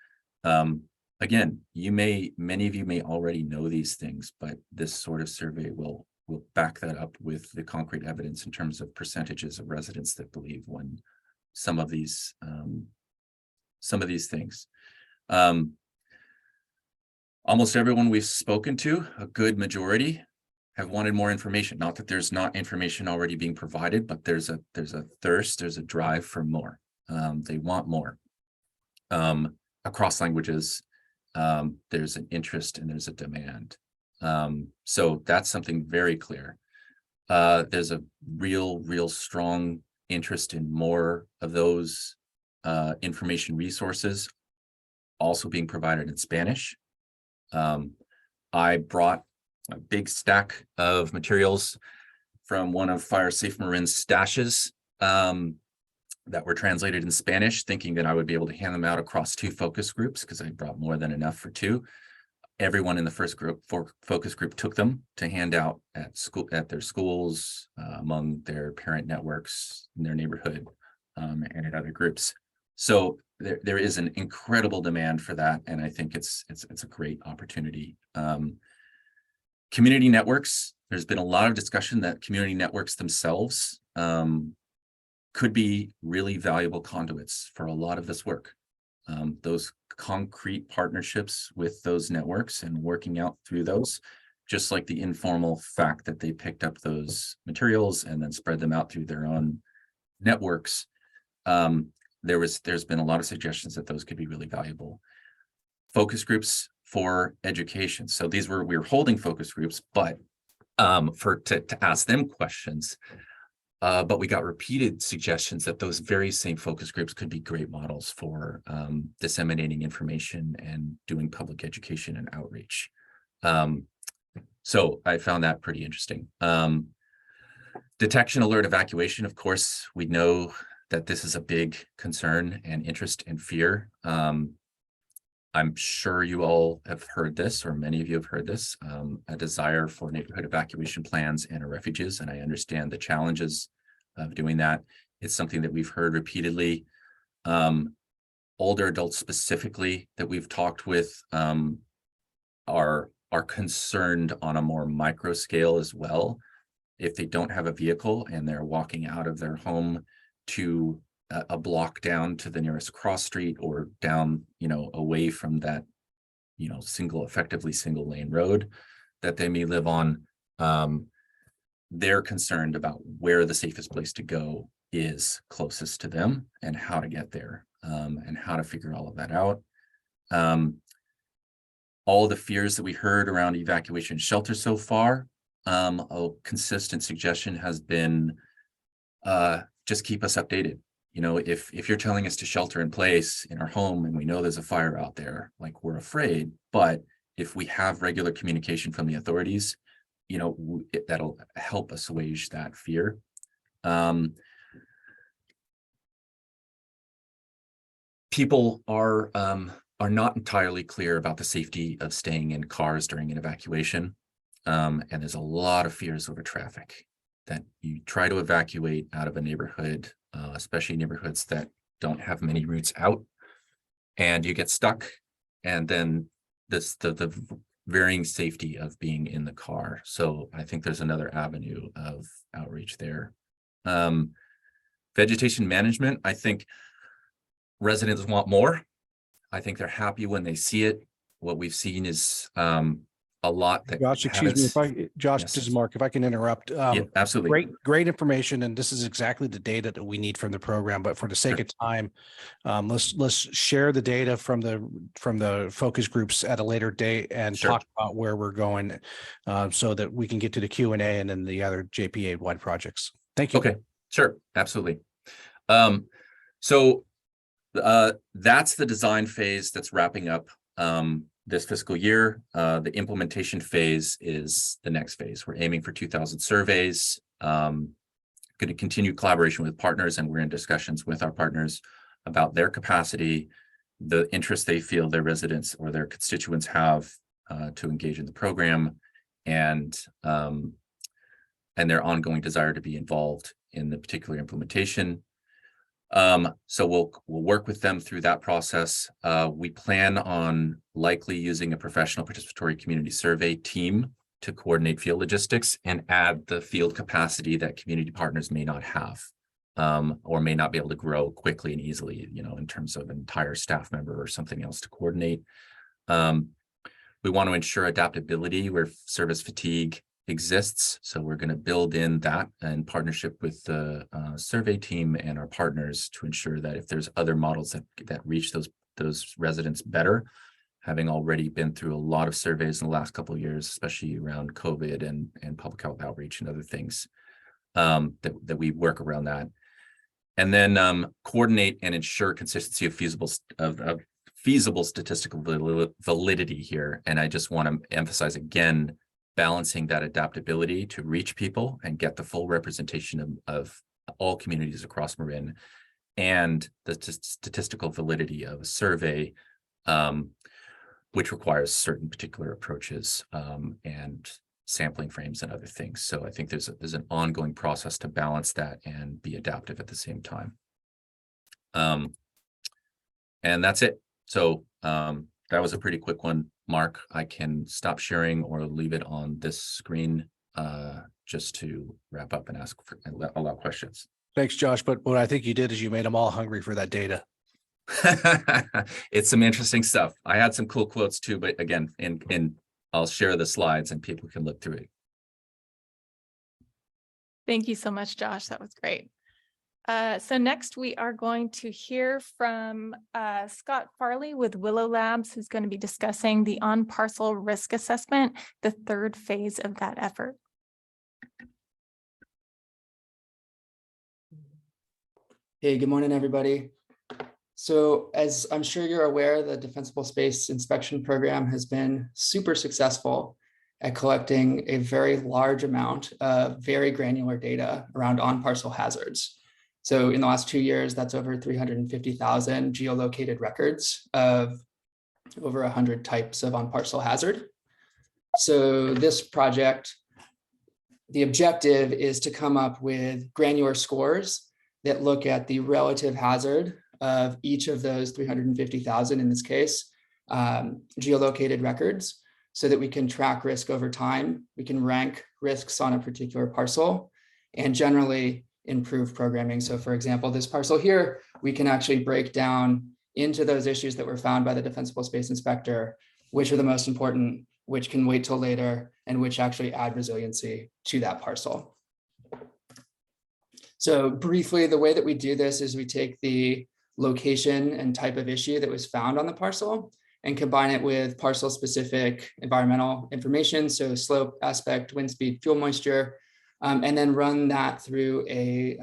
R: Again, many of you may already know these things, but this sort of survey will back that up with the concrete evidence in terms of percentages of residents that believe when some of these things. Almost everyone we've spoken to, a good majority, have wanted more information. Not that there's not information already being provided, but there's a thirst, there's a drive for more. They want more. Across languages, there's an interest and there's a demand. So that's something very clear. There's a real strong interest in more of those information resources also being provided in Spanish. I brought a big stack of materials from one of Fire Safe Marin's stashes that were translated in Spanish, thinking that I would be able to hand them out across 2 focus groups because I brought more than enough for 2. Everyone in the first group focus group took them to hand out at their schools, among their parent networks in their neighborhood, and at other groups. So there is an incredible demand for that, and I think it's a great opportunity. Community networks. There's been a lot of discussion that community networks themselves could be really valuable conduits for a lot of this work. Those concrete partnerships with those networks and working out through those, just like the informal fact that they picked up those materials and then spread them out through their own networks. There's been a lot of suggestions that those could be really valuable. Focus groups for education. So we were holding focus groups, but to ask them questions. But we got repeated suggestions that those very same focus groups could be great models for disseminating information and doing public education and outreach. So I found that pretty interesting. Detection, alert, evacuation. Of course, we know that this is a big concern and interest and fear. I'm sure you all have heard this, or many of you have heard this, a desire for neighborhood evacuation plans and refuges, and I understand the challenges of doing that. It's something that we've heard repeatedly. Older adults specifically that we've talked with are concerned on a more micro scale as well. If they don't have a vehicle and they're walking out of their home to a block down to the nearest cross street or down, away from that, effectively single lane road that they may live on, they're concerned about where the safest place to go is closest to them and how to get there, and how to figure all of that out. All the fears that we heard around evacuation shelter so far, a consistent suggestion has been just keep us updated. If you're telling us to shelter in place in our home and we know there's a fire out there, like we're afraid, but if we have regular communication from the authorities, that'll help assuage that fear. People are not entirely clear about the safety of staying in cars during an evacuation. And there's a lot of fears over traffic, that you try to evacuate out of a neighborhood, especially neighborhoods that don't have many routes out, and you get stuck. And then the varying safety of being in the car. So I think there's another avenue of outreach there. Vegetation management, I think residents want more. I think they're happy when they see it. What we've seen is a lot that
H: Josh, excuse me, Josh,
R: Yes.
H: this is Mark, if I can interrupt.
R: Yeah, absolutely.
H: Great information. And this is exactly the data that we need from the program, but for the sake of time, let's share the data from the focus groups at a later date and
R: Sure.
H: talk about where we're going, so that we can get to the Q&A and then the other JPA wide projects. Thank you.
R: Okay, sure, absolutely. So that's the design phase that's wrapping up this fiscal year. The implementation phase is the next phase. We're aiming for 2,000 surveys. Going to continue collaboration with partners, and we're in discussions with our partners about their capacity, the interest they feel their residents or their constituents have to engage in the program, and their ongoing desire to be involved in the particular implementation. So we'll work with them through that process. We plan on likely using a professional participatory community survey team to coordinate field logistics and add the field capacity that community partners may not have, or may not be able to grow quickly and easily, in terms of an entire staff member or something else to coordinate. We want to ensure adaptability where service fatigue exists. So we're going to build in that in partnership with the survey team and our partners to ensure that if there's other models that reach those residents better, having already been through a lot of surveys in the last couple of years, especially around COVID and public health outreach and other things, that we work around that. And then coordinate and ensure consistency of feasible statistical validity here. And I just want to emphasize again, balancing that adaptability to reach people and get the full representation of all communities across Marin, and the statistical validity of a survey, which requires certain particular approaches and sampling frames and other things. So I think there's an ongoing process to balance that and be adaptive at the same time. And that's it. So that was a pretty quick one. Mark, I can stop sharing or leave it on this screen just to wrap up and ask for and allow questions.
H: Thanks, Josh. But what I think you did is you made them all hungry for that data.
R: It's some interesting stuff. I had some cool quotes too, but again, I'll share the slides and people can look through it.
D: Thank you so much, Josh. That was great. So next we are going to hear from Scott Farley with Willow Labs, who's going to be discussing the on-parcel risk assessment, the third phase of that effort.
S: Hey, good morning, everybody. So as I'm sure you're aware, the Defensible Space Inspection Program has been super successful at collecting a very large amount of very granular data around on-parcel hazards. So in the last 2 years, that's over 350,000 geolocated records of over 100 types of on-parcel hazard. So this project, the objective is to come up with granular scores that look at the relative hazard of each of those 350,000, in this case, geolocated records, so that we can track risk over time. We can rank risks on a particular parcel and generally improve programming. So for example, this parcel here, we can actually break down into those issues that were found by the Defensible Space Inspector, which are the most important, which can wait till later, and which actually add resiliency to that parcel. So briefly, the way that we do this is we take the location and type of issue that was found on the parcel and combine it with parcel specific environmental information. So slope, aspect, wind speed, fuel moisture, and then run that through a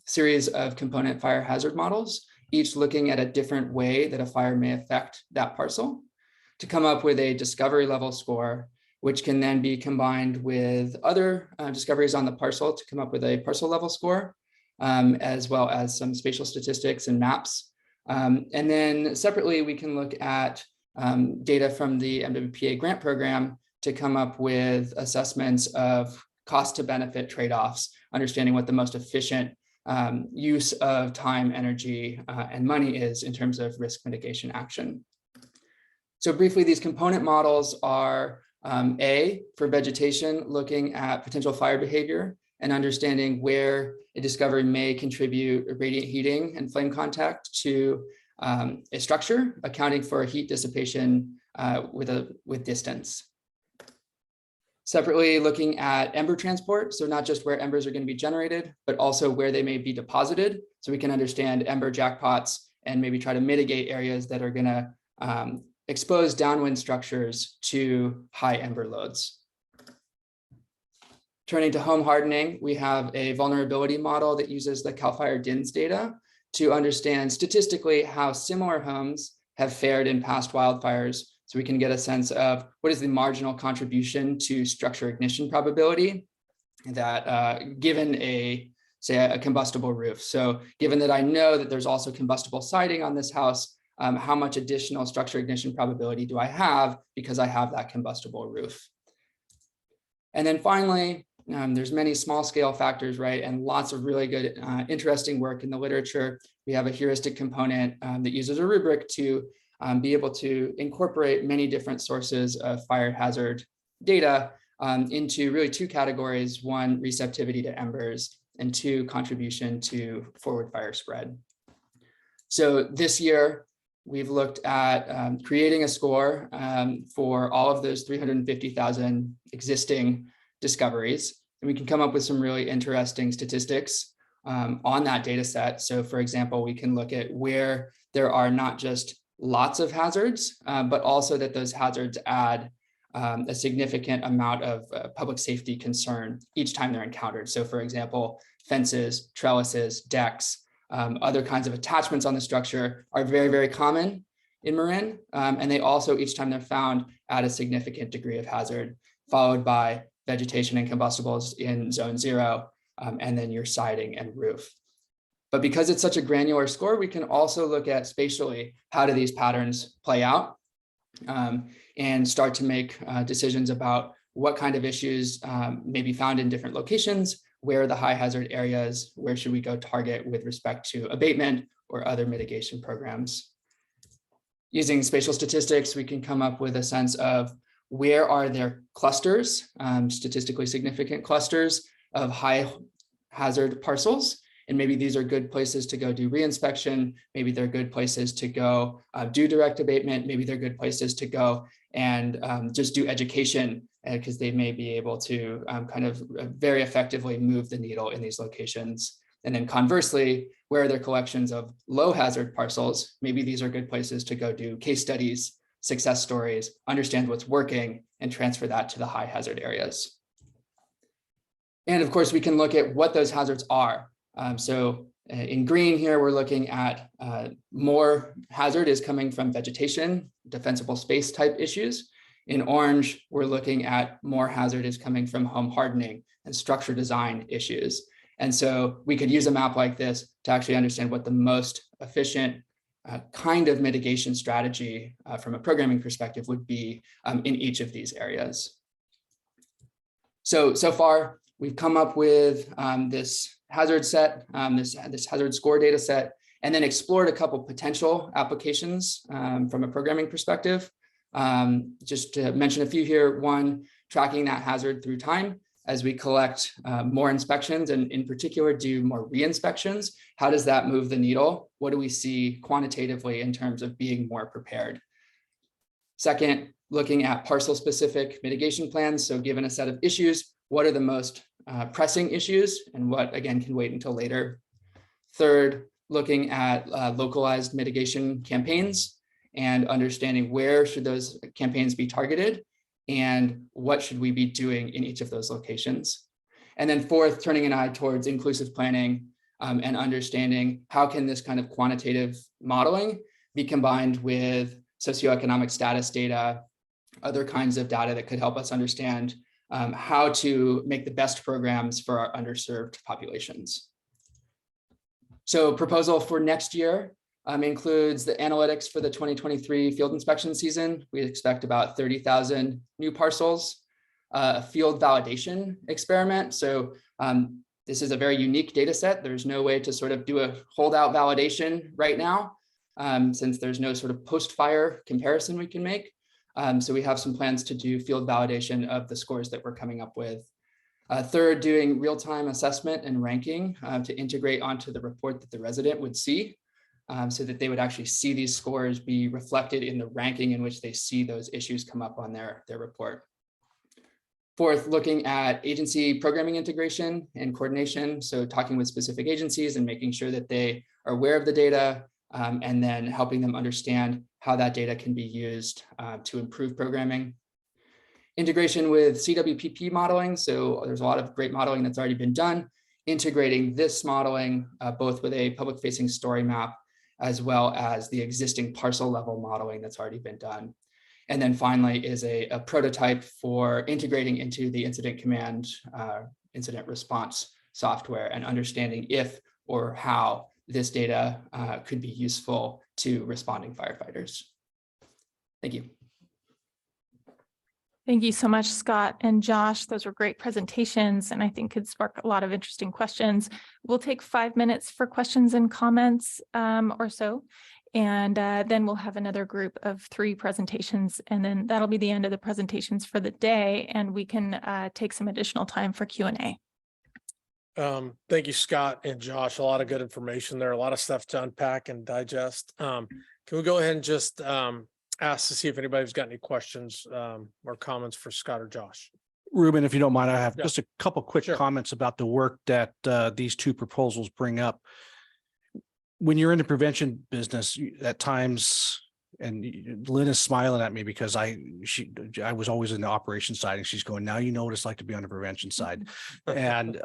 S: series of component fire hazard models, each looking at a different way that a fire may affect that parcel, to come up with a discovery level score, which can then be combined with other discoveries on the parcel to come up with a parcel level score, as well as some spatial statistics and maps. And then separately, we can look at data from the MWPA grant program to come up with assessments of cost to benefit trade-offs, understanding what the most efficient use of time, energy, and money is in terms of risk mitigation action. So briefly, these component models are A, for vegetation, looking at potential fire behavior and understanding where a discovery may contribute radiant heating and flame contact to a structure, accounting for heat dissipation with distance. Separately, looking at ember transport, so not just where embers are going to be generated, but also where they may be deposited, so we can understand ember jackpots and maybe try to mitigate areas that are going to expose downwind structures to high ember loads. Turning to home hardening, we have a vulnerability model that uses the CAL FIRE DINS data to understand statistically how similar homes have fared in past wildfires, so we can get a sense of what is the marginal contribution to structure ignition probability that given say a combustible roof. So given that I know that there's also combustible siding on this house, how much additional structure ignition probability do I have because I have that combustible roof? And then finally, there's many small scale factors, right? And lots of really good, interesting work in the literature. We have a heuristic component that uses a rubric to be able to incorporate many different sources of fire hazard data into really two categories: one, receptivity to embers, and two, contribution to forward fire spread. So this year, we've looked at creating a score for all of those 350,000 existing discoveries. And we can come up with some really interesting statistics on that data set. So for example, we can look at where there are not just lots of hazards, but also that those hazards add a significant amount of public safety concern each time they're encountered. So for example, fences, trellises, decks, other kinds of attachments on the structure are very, very common in Marin. And they also, each time they're found, add a significant degree of hazard. followed by vegetation and combustibles in zone 0, and then your siding and roof. But because it's such a granular score, we can also look at spatially, how do these patterns play out, and start to make decisions about what kind of issues may be found in different locations, where are the high hazard areas, where should we go target with respect to abatement or other mitigation programs. Using spatial statistics, we can come up with a sense of where are there clusters, statistically significant clusters of high hazard parcels. And maybe these are good places to go do reinspection. Maybe they're good places to go do direct abatement. Maybe they're good places to go and just do education, because they may be able to kind of very effectively move the needle in these locations. And then conversely, where are there collections of low hazard parcels? Maybe these are good places to go do case studies, success stories, understand what's working, and transfer that to the high hazard areas. And of course, we can look at what those hazards are. So in green here, we're looking at more hazard is coming from vegetation, defensible space type issues. In orange, we're looking at more hazard is coming from home hardening and structure design issues. And so we could use a map like this to actually understand what the most efficient kind of mitigation strategy from a programming perspective would be in each of these areas. So far, we've come up with this hazard set, this hazard score data set, and then explored a couple potential applications from a programming perspective. Just to mention a few here, one, tracking that hazard through time as we collect more inspections and in particular do more re-inspections. How does that move the needle? What do we see quantitatively in terms of being more prepared? Second, looking at parcel specific mitigation plans. So given a set of issues, what are the most pressing issues and what again can wait until later? Third, looking at localized mitigation campaigns and understanding where should those campaigns be targeted and what should we be doing in each of those locations. And then fourth, turning an eye towards inclusive planning and understanding how can this kind of quantitative modeling be combined with socioeconomic status data, other kinds of data that could help us understand how to make the best programs for our underserved populations. So proposal for next year includes the analytics for the 2023 field inspection season. We expect about 30,000 new parcels, a field validation experiment. So this is a very unique data set. There's no way to sort of do a holdout validation right now, since there's no sort of post-fire comparison we can make. So we have some plans to do field validation of the scores that we're coming up with. Third, doing real-time assessment and ranking to integrate onto the report that the resident would see, so that they would actually see these scores be reflected in the ranking in which they see those issues come up on their report. Fourth, looking at agency programming integration and coordination. So talking with specific agencies and making sure that they are aware of the data, and then helping them understand how that data can be used to improve programming. Integration with CWPP modeling. So there's a lot of great modeling that's already been done. Integrating this modeling both with a public facing story map as well as the existing parcel level modeling that's already been done. And then finally is a prototype for integrating into the incident command incident response software and understanding if or how this data could be useful to responding firefighters. Thank you.
D: Thank you so much, Scott and Josh. Those were great presentations and I think could spark a lot of interesting questions. We'll take 5 minutes for questions and comments or so. And then we'll have another group of 3 presentations, and then that'll be the end of the presentations for the day. And we can take some additional time for Q&A.
A: Thank you, Scott and Josh. A lot of good information there, a lot of stuff to unpack and digest. Can we go ahead and just ask to see if anybody's got any questions or comments for Scott or Josh?
H: Ruben, if you don't mind, I have just a couple quick comments about the work that these 2 proposals bring up. When you're in the prevention business, at times, and Lynn is smiling at me because I was always in the operations side, and she's going, now you know what it's like to be on the prevention side. And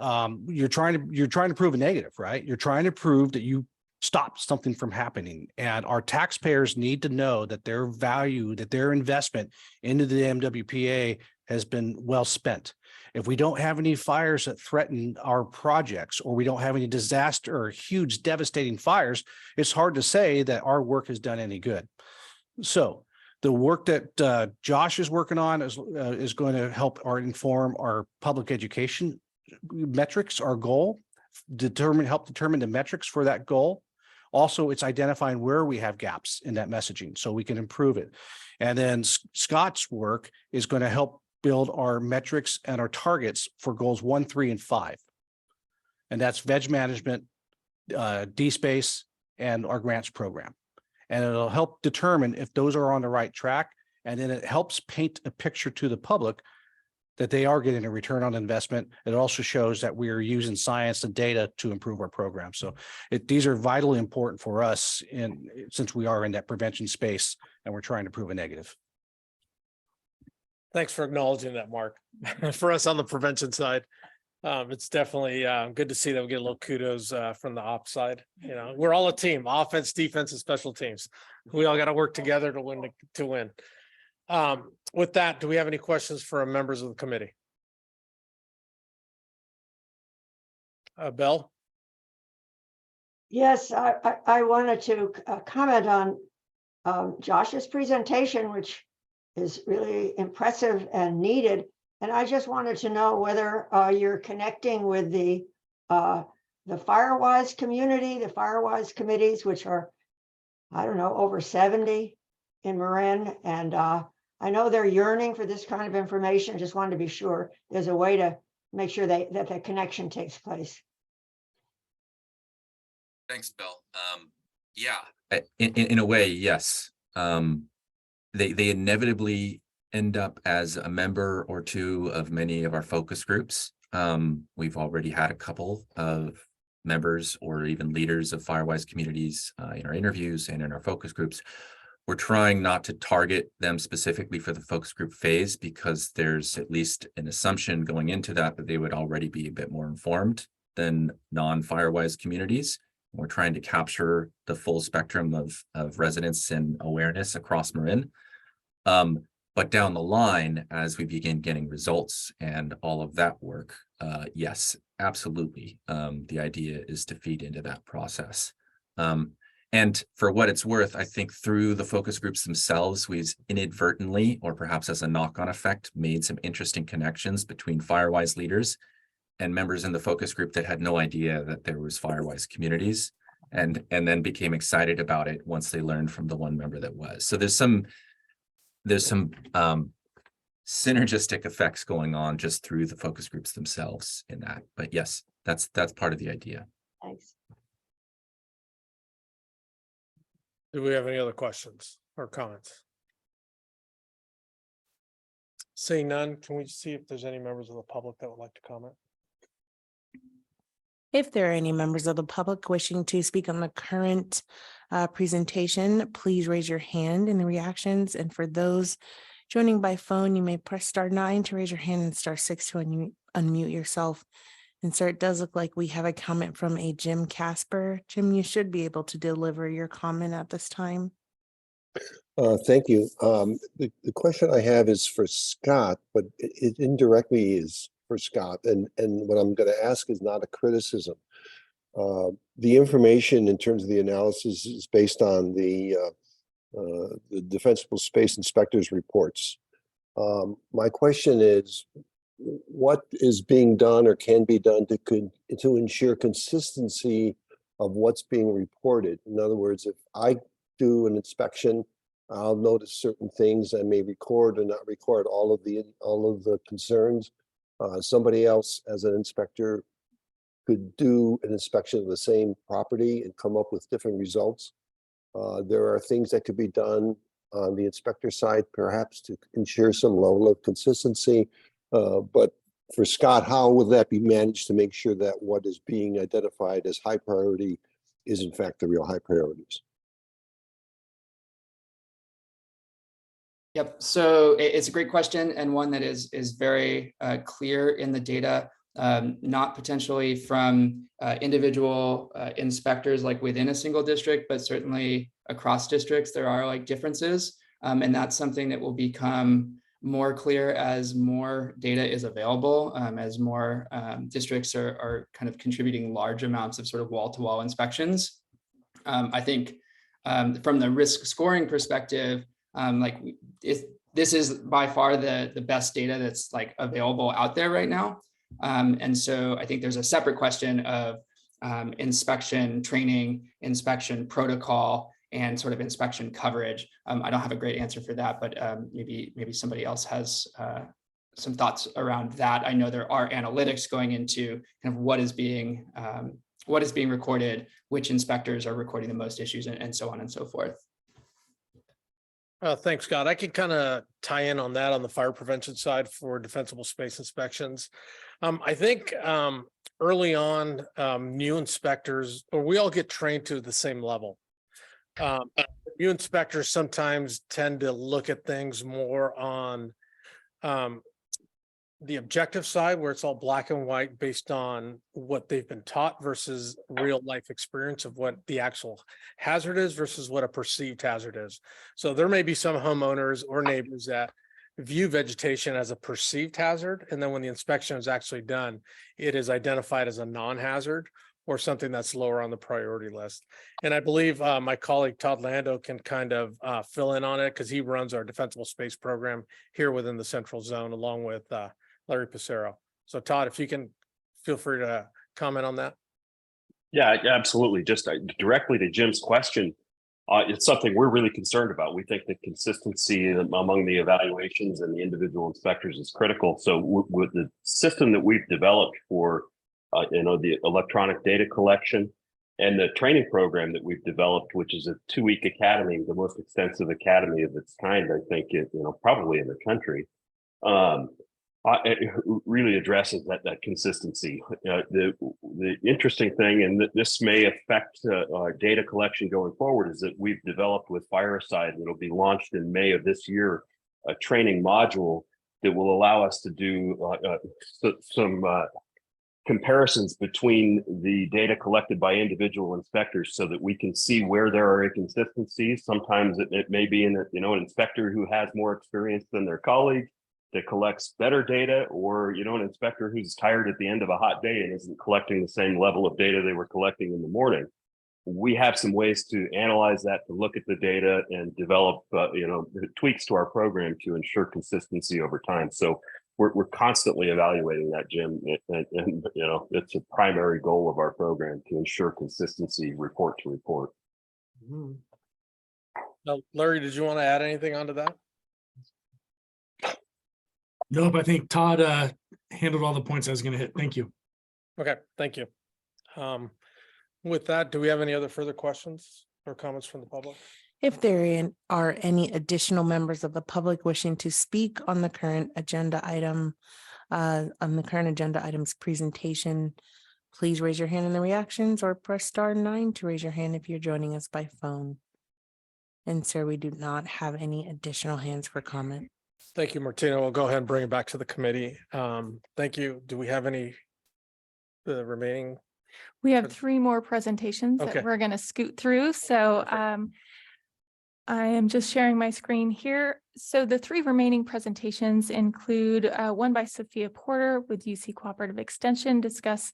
H: you're trying to prove a negative, right? You're trying to prove that you stop something from happening. And our taxpayers need to know that their value, that their investment into the MWPA has been well spent. If we don't have any fires that threaten our projects, or we don't have any disaster or huge devastating fires, it's hard to say that our work has done any good. So the work that Josh is working on is going to help inform our public education metrics, our goal, help determine the metrics for that goal. Also, it's identifying where we have gaps in that messaging so we can improve it. And then Scott's work is going to help build our metrics and our targets for goals 1, 3, and 5. And that's veg management, DSpace, and our grants program. And it'll help determine if those are on the right track. And then it helps paint a picture to the public that they are getting a return on investment. It also shows that we are using science and data to improve our program. So these are vitally important for us since we are in that prevention space and we're trying to prove a negative.
A: Thanks for acknowledging that, Mark. For us on the prevention side, it's definitely good to see that we get a little kudos from the ops side. You know, we're all a team: offense, defense, and special teams. We all got to work together to win. With that, do we have any questions for members of the committee? Bell?
L: Yes, I wanted to comment on Josh's presentation, which is really impressive and needed. And I just wanted to know whether you're connecting with the Firewise community, the Firewise committees, which are, I don't know, over 70 in Marin. And I know they're yearning for this kind of information. I just wanted to be sure there's a way to make sure that the connection takes place.
R: Thanks, Bill. Yeah, in a way, yes. They inevitably end up as a member or two of many of our focus groups. We've already had a couple of members or even leaders of Firewise communities in our interviews and in our focus groups. We're trying not to target them specifically for the focus group phase because there's at least an assumption going into that they would already be a bit more informed than non-Firewise communities. We're trying to capture the full spectrum of residents and awareness across Marin. But down the line, as we begin getting results and all of that work, yes, absolutely. The idea is to feed into that process. And for what it's worth, I think through the focus groups themselves, we've inadvertently, or perhaps as a knock-on effect, made some interesting connections between Firewise leaders and members in the focus group that had no idea that there was Firewise communities, and then became excited about it once they learned from the one member that was. So there's some synergistic effects going on just through the focus groups themselves in that. But yes, that's part of the idea.
L: Thanks.
A: Do we have any other questions or comments? Seeing none, can we see if there's any members of the public that would like to comment?
B: If there are any members of the public wishing to speak on the current presentation, please raise your hand in the reactions. And for those joining by phone, you may press *9 to raise your hand and *6 to unmute yourself. And sir, it does look like we have a comment from a Jim Casper. Jim, you should be able to deliver your comment at this time.
T: Thank you. The question I have is for Scott, but it indirectly is for Scott. And what I'm going to ask is not a criticism. The information in terms of the analysis is based on the Defensible Space Inspector's reports. My question is, what is being done or can be done to ensure consistency of what's being reported? In other words, if I do an inspection, I'll notice certain things. I may record or not record all of the concerns. Somebody else, as an inspector, could do an inspection of the same property and come up with different results. There are things that could be done on the inspector side, perhaps to ensure some level of consistency. But for Scott, how will that be managed to make sure that what is being identified as high priority is in fact the real high priorities?
S: Yep. So it's a great question, and one that is very clear in the data, not potentially from individual inspectors like within a single district, but certainly across districts there are like differences, and that's something that will become more clear as more data is available, as more districts are kind of contributing large amounts of sort of wall-to-wall inspections. I think from the risk scoring perspective, this is by far the best data that's like available out there right now. And so I think there's a separate question of inspection training, inspection protocol, and sort of inspection coverage. I don't have a great answer for that, but maybe somebody else has some thoughts around that. I know there are analytics going into kind of what is being recorded, which inspectors are recording the most issues, and so on and so forth.
A: Thanks, Scott. I could kind of tie in on that on the fire prevention side for defensible space inspections. I think early on, new inspectors, or we all get trained to the same level. New inspectors sometimes tend to look at things more on the objective side, where it's all black and white based on what they've been taught versus real life experience of what the actual hazard is versus what a perceived hazard is. So there may be some homeowners or neighbors that view vegetation as a perceived hazard, and then when the inspection is actually done, it is identified as a non-hazard or something that's lower on the priority list. And I believe my colleague Todd Lando can kind of fill in on it because he runs our defensible space program here within the Central Zone along with Larry Passero. So Todd, if you can feel free to comment on that.
U: Yeah, absolutely. Just directly to Jim's question, it's something we're really concerned about. We think that consistency among the evaluations and the individual inspectors is critical. So with the system that we've developed for the electronic data collection and the training program that we've developed, which is a 2-week academy, the most extensive academy of its kind, I think, probably in the country. It really addresses that consistency. The interesting thing, and this may affect data collection going forward, is that we've developed with Fireside, that'll be launched in May of this year, a training module that will allow us to do some comparisons between the data collected by individual inspectors so that we can see where there are inconsistencies. Sometimes it may be in an inspector who has more experience than their colleague that collects better data, or an inspector who's tired at the end of a hot day and isn't collecting the same level of data they were collecting in the morning. We have some ways to analyze that, to look at the data and develop tweaks to our program to ensure consistency over time. So we're constantly evaluating that, Jim, and it's a primary goal of our program to ensure consistency report to report.
A: Mm-hmm. Now, Larry, did you want to add anything onto that?
Q: Nope, I think Todd handled all the points I was going to hit. Thank you.
A: Okay, thank you. With that, do we have any other further questions or comments from the public?
B: If there are any additional members of the public wishing to speak on the current agenda item, item's presentation, please raise your hand in the reactions or press *9 to raise your hand if you're joining us by phone. And sir, we do not have any additional hands for comment.
A: Thank you, Martina. We'll go ahead and bring it back to the committee. Thank you. Do we have any remaining?
D: We have 3 more presentations
A: Okay.
D: that we're going to scoot through. So I am just sharing my screen here. So the 3 remaining presentations include one by Sophia Porter with UC Cooperative Extension, discuss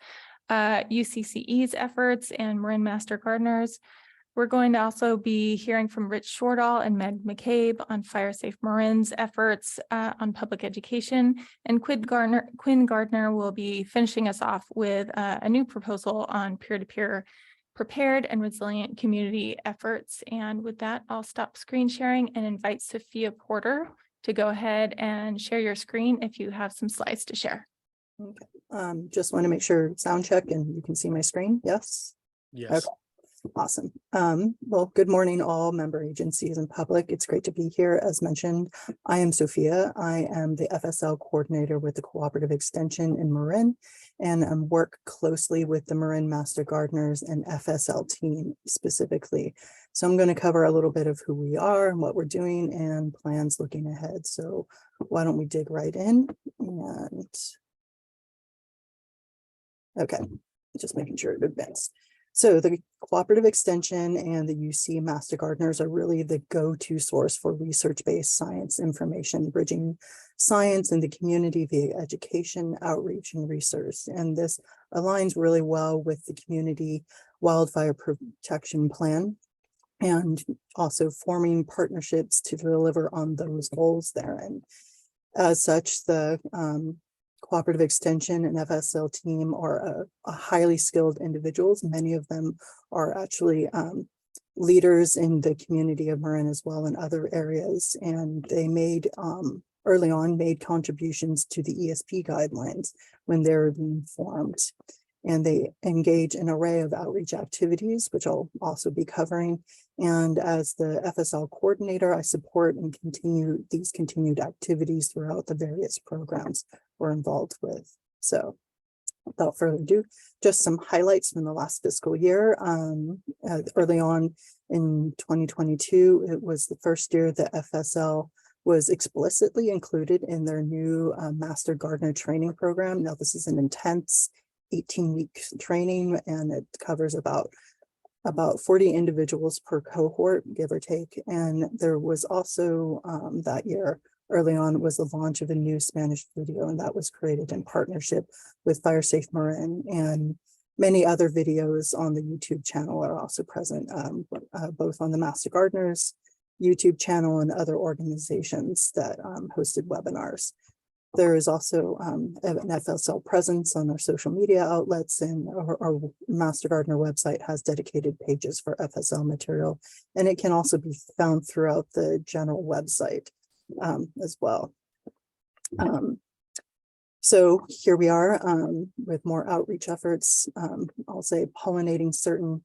D: UCCE's efforts and Marin Master Gardeners. We're going to also be hearing from Rich Shortall and Meg McCabe on Fire Safe Marin's efforts on public education. And Quinn Gardner will be finishing us off with a new proposal on peer-to-peer prepared and resilient community efforts. And with that, I'll stop screen sharing and invite Sophia Porter to go ahead and share your screen if you have some slides to share.
V: Okay. Just want to make sure sound check and you can see my screen. Yes.
A: Yes.
V: Okay. Awesome. Well, good morning, all member agencies and public. It's great to be here. As mentioned, I am Sophia. I am the FSL coordinator with the Cooperative Extension in Marin, and work closely with the Marin Master Gardeners and FSL team specifically. So I'm going to cover a little bit of who we are and what we're doing and plans looking ahead. So why don't we dig right in? And okay, just making sure it advanced. So the cooperative extension and the UC Master Gardeners are really the go-to source for research-based science information, bridging science in the community via education, outreach, and research. And this aligns really well with the community wildfire protection plan, and also forming partnerships to deliver on those goals there. And as such, the cooperative extension and FSL team are a highly skilled individuals. Many of them are actually leaders in the community of Marin as well in other areas. And they made early on made contributions to the ESP guidelines when they were being formed. And they engage in an array of outreach activities, which I'll also be covering. And as the FSL coordinator, I support and continue these continued activities throughout the various programs we're involved with. So without further ado, just some highlights from the last fiscal year. Early on in 2022, it was the first year that FSL was explicitly included in their new Master Gardener training program. Now, this is an intense 18-week training, and it covers about 40 individuals per cohort, give or take. And there was also that year, early on, was the launch of a new Spanish video, and that was created in partnership with Fire Safe Marin. And many other videos on the YouTube channel are also present, both on the Master Gardeners YouTube channel and other organizations that hosted webinars. There is also an FSL presence on our social media outlets, and our Master Gardener website has dedicated pages for FSL material, and it can also be found throughout the general website as well. So here we are with more outreach efforts. I'll say pollinating certain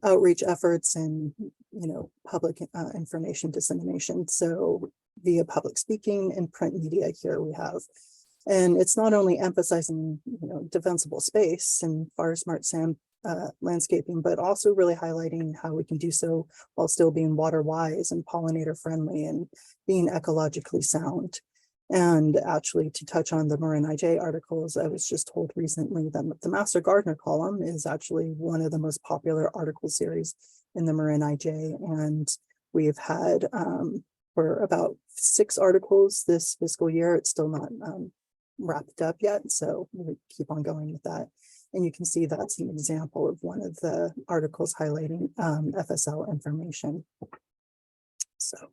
V: outreach efforts and public information dissemination. So via public speaking and print media here we have. And it's not only emphasizing defensible space and fire smart landscaping, but also really highlighting how we can do so while still being water wise and pollinator friendly and being ecologically sound. And actually, to touch on the Marin IJ articles, I was just told recently that the Master Gardener column is actually one of the most popular article series in the Marin IJ. And we've had for about 6 articles this fiscal year. It's still not wrapped up yet, so we keep on going with that. And you can see that's an example of one of the articles highlighting FSL information. So.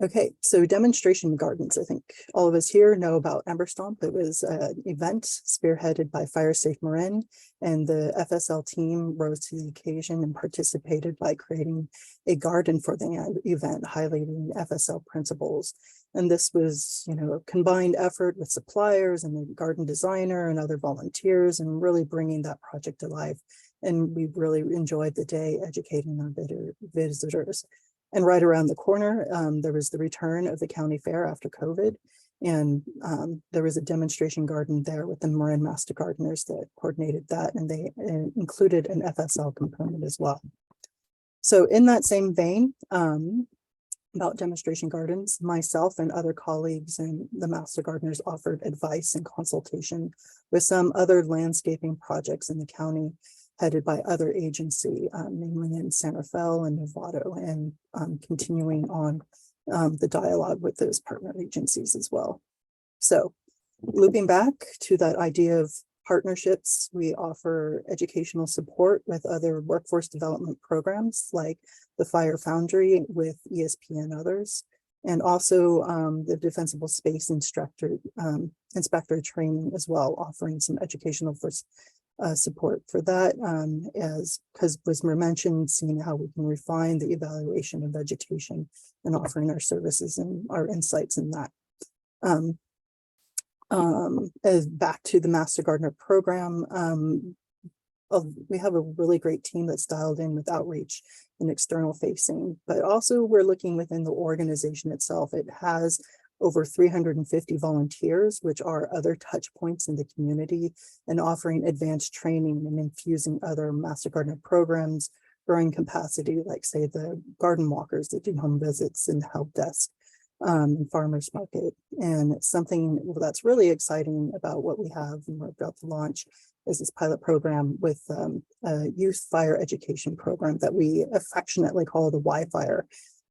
V: Okay, so demonstration gardens. I think all of us here know about Ember Stomp. It was an event spearheaded by Fire Safe Marin, and the FSL team rose to the occasion and participated by creating a garden for the event, highlighting FSL principles. And this was, a combined effort with suppliers and the garden designer and other volunteers, and really bringing that project to life. And we really enjoyed the day educating our visitors. And right around the corner, there was the return of the county fair after COVID. And there was a demonstration garden there with the Marin Master Gardeners that coordinated that. And they included an FSL component as well. So in that same vein, about demonstration gardens, myself and other colleagues and the Master Gardeners offered advice and consultation with some other landscaping projects in the county, headed by other agency, namely in San Rafael and Novato, and continuing on the dialogue with those partner agencies as well. So looping back to that idea of partnerships, we offer educational support with other workforce development programs like the Fire Foundry with ESP and others, and also the Defensible Space Inspector training as well, offering some educational support for that, as because was mentioned, seeing how we can refine the evaluation of vegetation and offering our services and our insights in that. As back to the Master Gardener program, we have a really great team that's dialed in with outreach and external facing, but also we're looking within the organization itself. It has over 350 volunteers, which are other touch points in the community, and offering advanced training and infusing other Master Gardener programs, growing capacity, like say the garden walkers that do home visits and help desk, and farmers market. And something that's really exciting about what we have and we're about to launch is this pilot program with a youth fire education program that we affectionately call the Y-Fire.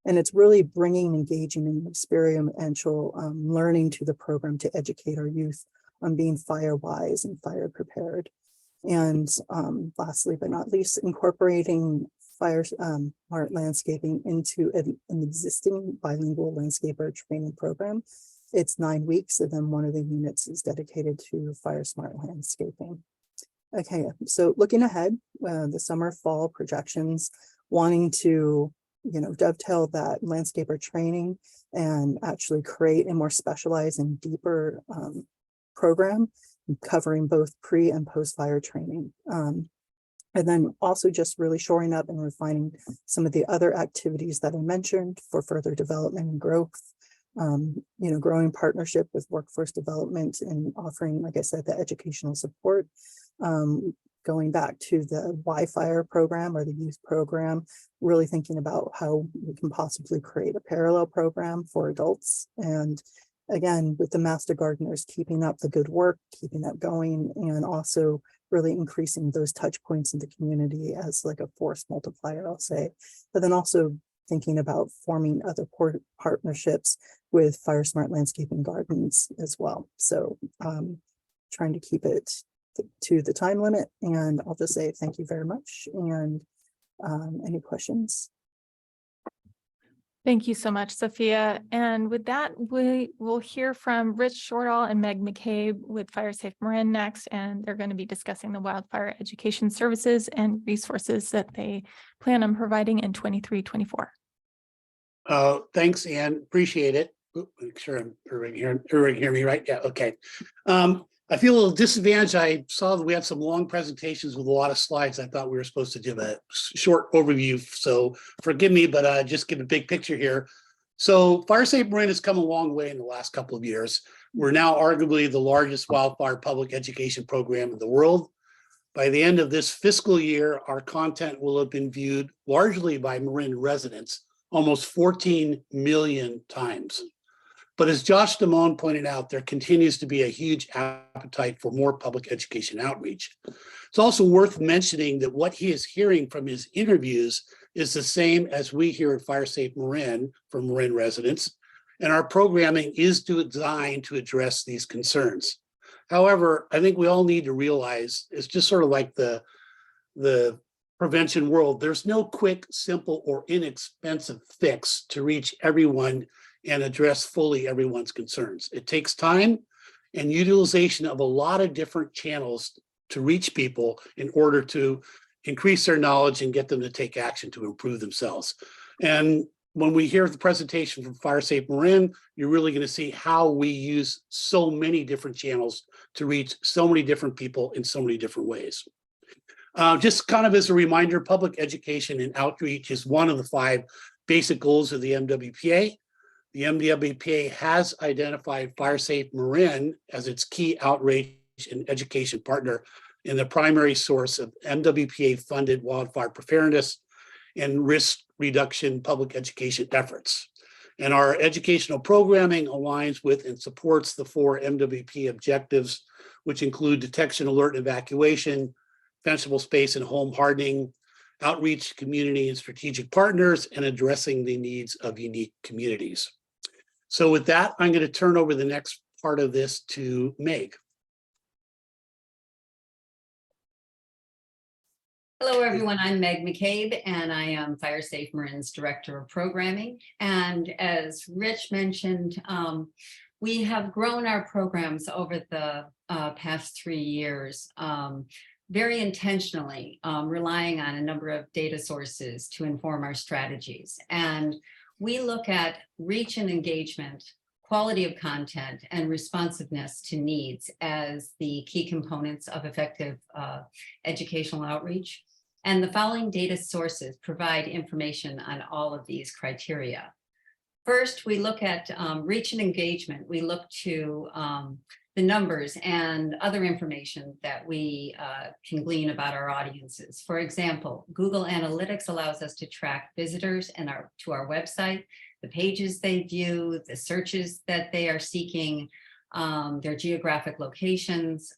V: And it's really bringing engaging and experiential learning to the program to educate our youth on being fire wise and fire prepared. And lastly, but not least, incorporating fire smart landscaping into an existing bilingual landscaper training program. It's 9 weeks, and then one of the units is dedicated to fire smart landscaping. Okay, so looking ahead, the summer fall projections, wanting to dovetail that landscaper training and actually create a more specialized and deeper program covering both pre and post fire training. And then also just really shoring up and refining some of the other activities that I mentioned for further development and growth. Growing partnership with workforce development and offering, like I said, the educational support. Going back to the Y-Fire program or the youth program, really thinking about how we can possibly create a parallel program for adults. And again, with the master gardeners, keeping up the good work, keeping that going, and also really increasing those touch points in the community as like a force multiplier, I'll say. But then also thinking about forming other partnerships with Fire Smart Landscaping Gardens as well. So trying to keep it to the time limit, and I'll just say thank you very much. And any questions?
D: Thank you so much, Sophia. And with that, we will hear from Rich Shortall and Meg McCabe with Fire Safe Marin next, and they're going to be discussing the wildfire education services and resources that they plan on providing in 23-24.
C: Thanks, Ann. Appreciate it. Make sure everyone hear me right. Yeah, okay. I feel a little disadvantaged. I saw that we had some long presentations with a lot of slides. I thought we were supposed to give a short overview, so forgive me, but just give a big picture here. So Fire Safe Marin has come a long way in the last couple of years. We're now arguably the largest wildfire public education program in the world. By the end of this fiscal year, our content will have been viewed largely by Marin residents almost 14 million times. But as Josh Damone pointed out, there continues to be a huge appetite for more public education outreach. It's also worth mentioning that what he is hearing from his interviews is the same as we hear at Fire Safe Marin from Marin residents, and our programming is designed to address these concerns. However, I think we all need to realize it's just sort of like the prevention world. There's no quick, simple, or inexpensive fix to reach everyone and address fully everyone's concerns. It takes time and utilization of a lot of different channels to reach people in order to increase their knowledge and get them to take action to improve themselves. And when we hear the presentation from Fire Safe Marin, you're really going to see how we use so many different channels to reach so many different people in so many different ways. Just kind of as a reminder, public education and outreach is one of the 5 basic goals of the MWPA. The MWPA has identified Fire Safe Marin as its key outreach and education partner and the primary source of MWPA-funded wildfire preparedness and risk reduction public education efforts. And our educational programming aligns with and supports the 4 MWPA objectives, which include detection, alert, and evacuation, defensible space and home hardening, outreach, community, and strategic partners, and addressing the needs of unique communities. So with that, I'm going to turn over the next part of this to Meg.
E: Hello, everyone. I'm Meg McCabe, and I am Fire Safe Marin's Director of Programming. And as Rich mentioned, we have grown our programs over the past 3 years very intentionally, relying on a number of data sources to inform our strategies. And we look at reach and engagement, quality of content, and responsiveness to needs as the key components of effective educational outreach. And the following data sources provide information on all of these criteria. First, we look at reach and engagement. We look to the numbers and other information that we can glean about our audiences. For example, Google Analytics allows us to track visitors to our website the pages they view, the searches that they are seeking, their geographic locations.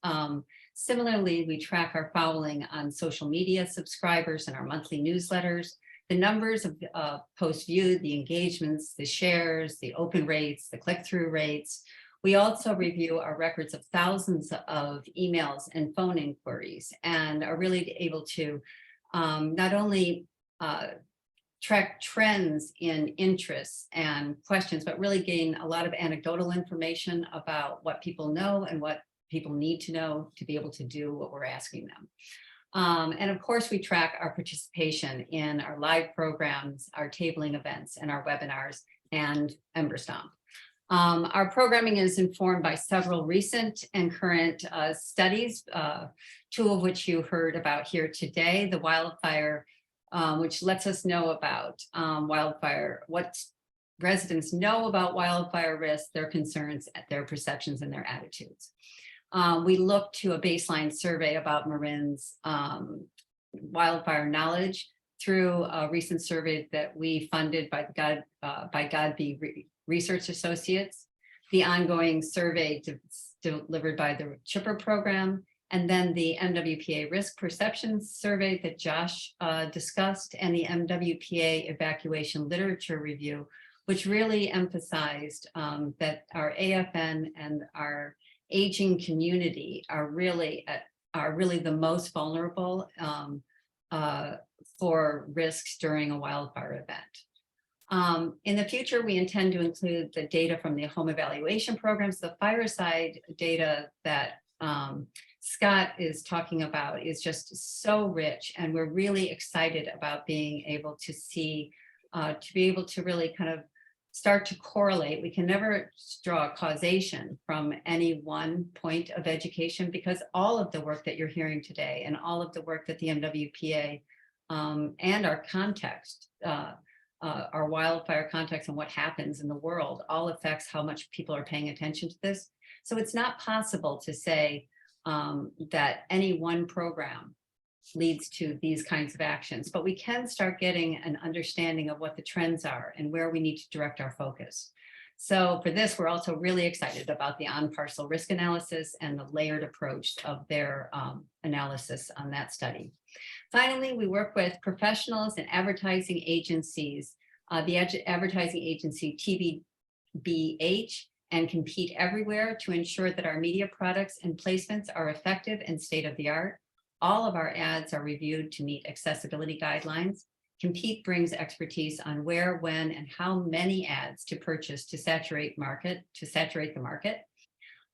E: Similarly, we track our fouling on social media subscribers and our monthly newsletters. The numbers of posts viewed, the engagements, the shares, the open rates, the click-through rates. We also review our records of thousands of emails and phone inquiries and are really able to not only track trends in interests and questions, but really gain a lot of anecdotal information about what people know and what people need to know to be able to do what we're asking them. And of course, we track our participation in our live programs, our tabling events, and our webinars and MemberStomp. Our programming is informed by several recent and current studies, two of which you heard about here today, the wildfire, which lets us know about wildfire, what residents know about wildfire risk, their concerns, their perceptions, and their attitudes. We look to a baseline survey about Marin's wildfire knowledge through a recent survey that we funded by Godby Research Associates, the ongoing survey delivered by the CHIPPR program, and then the MWPA risk perception survey that Josh discussed, and the MWPA evacuation literature review, which really emphasized that our AFN and our aging community are really the most vulnerable for risks during a wildfire event. In the future, we intend to include the data from the home evaluation programs. The fireside data that Scott is talking about is just so rich, and we're really excited about being able to see, to be able to really kind of start to correlate. We can never draw a causation from any one point of education, because all of the work that you're hearing today and all of the work that the MWPA and our context, our wildfire context and what happens in the world all affects how much people are paying attention to this. So it's not possible to say that any one program leads to these kinds of actions, but we can start getting an understanding of what the trends are and where we need to direct our focus. So for this, we're also really excited about the on-parcel risk analysis and the layered approach of their analysis on that study. Finally, we work with professionals and advertising agencies, the advertising agency TBBH and Compete Everywhere, to ensure that our media products and placements are effective and state-of-the-art. All of our ads are reviewed to meet accessibility guidelines. Compete brings expertise on where, when, and how many ads to purchase to saturate the market.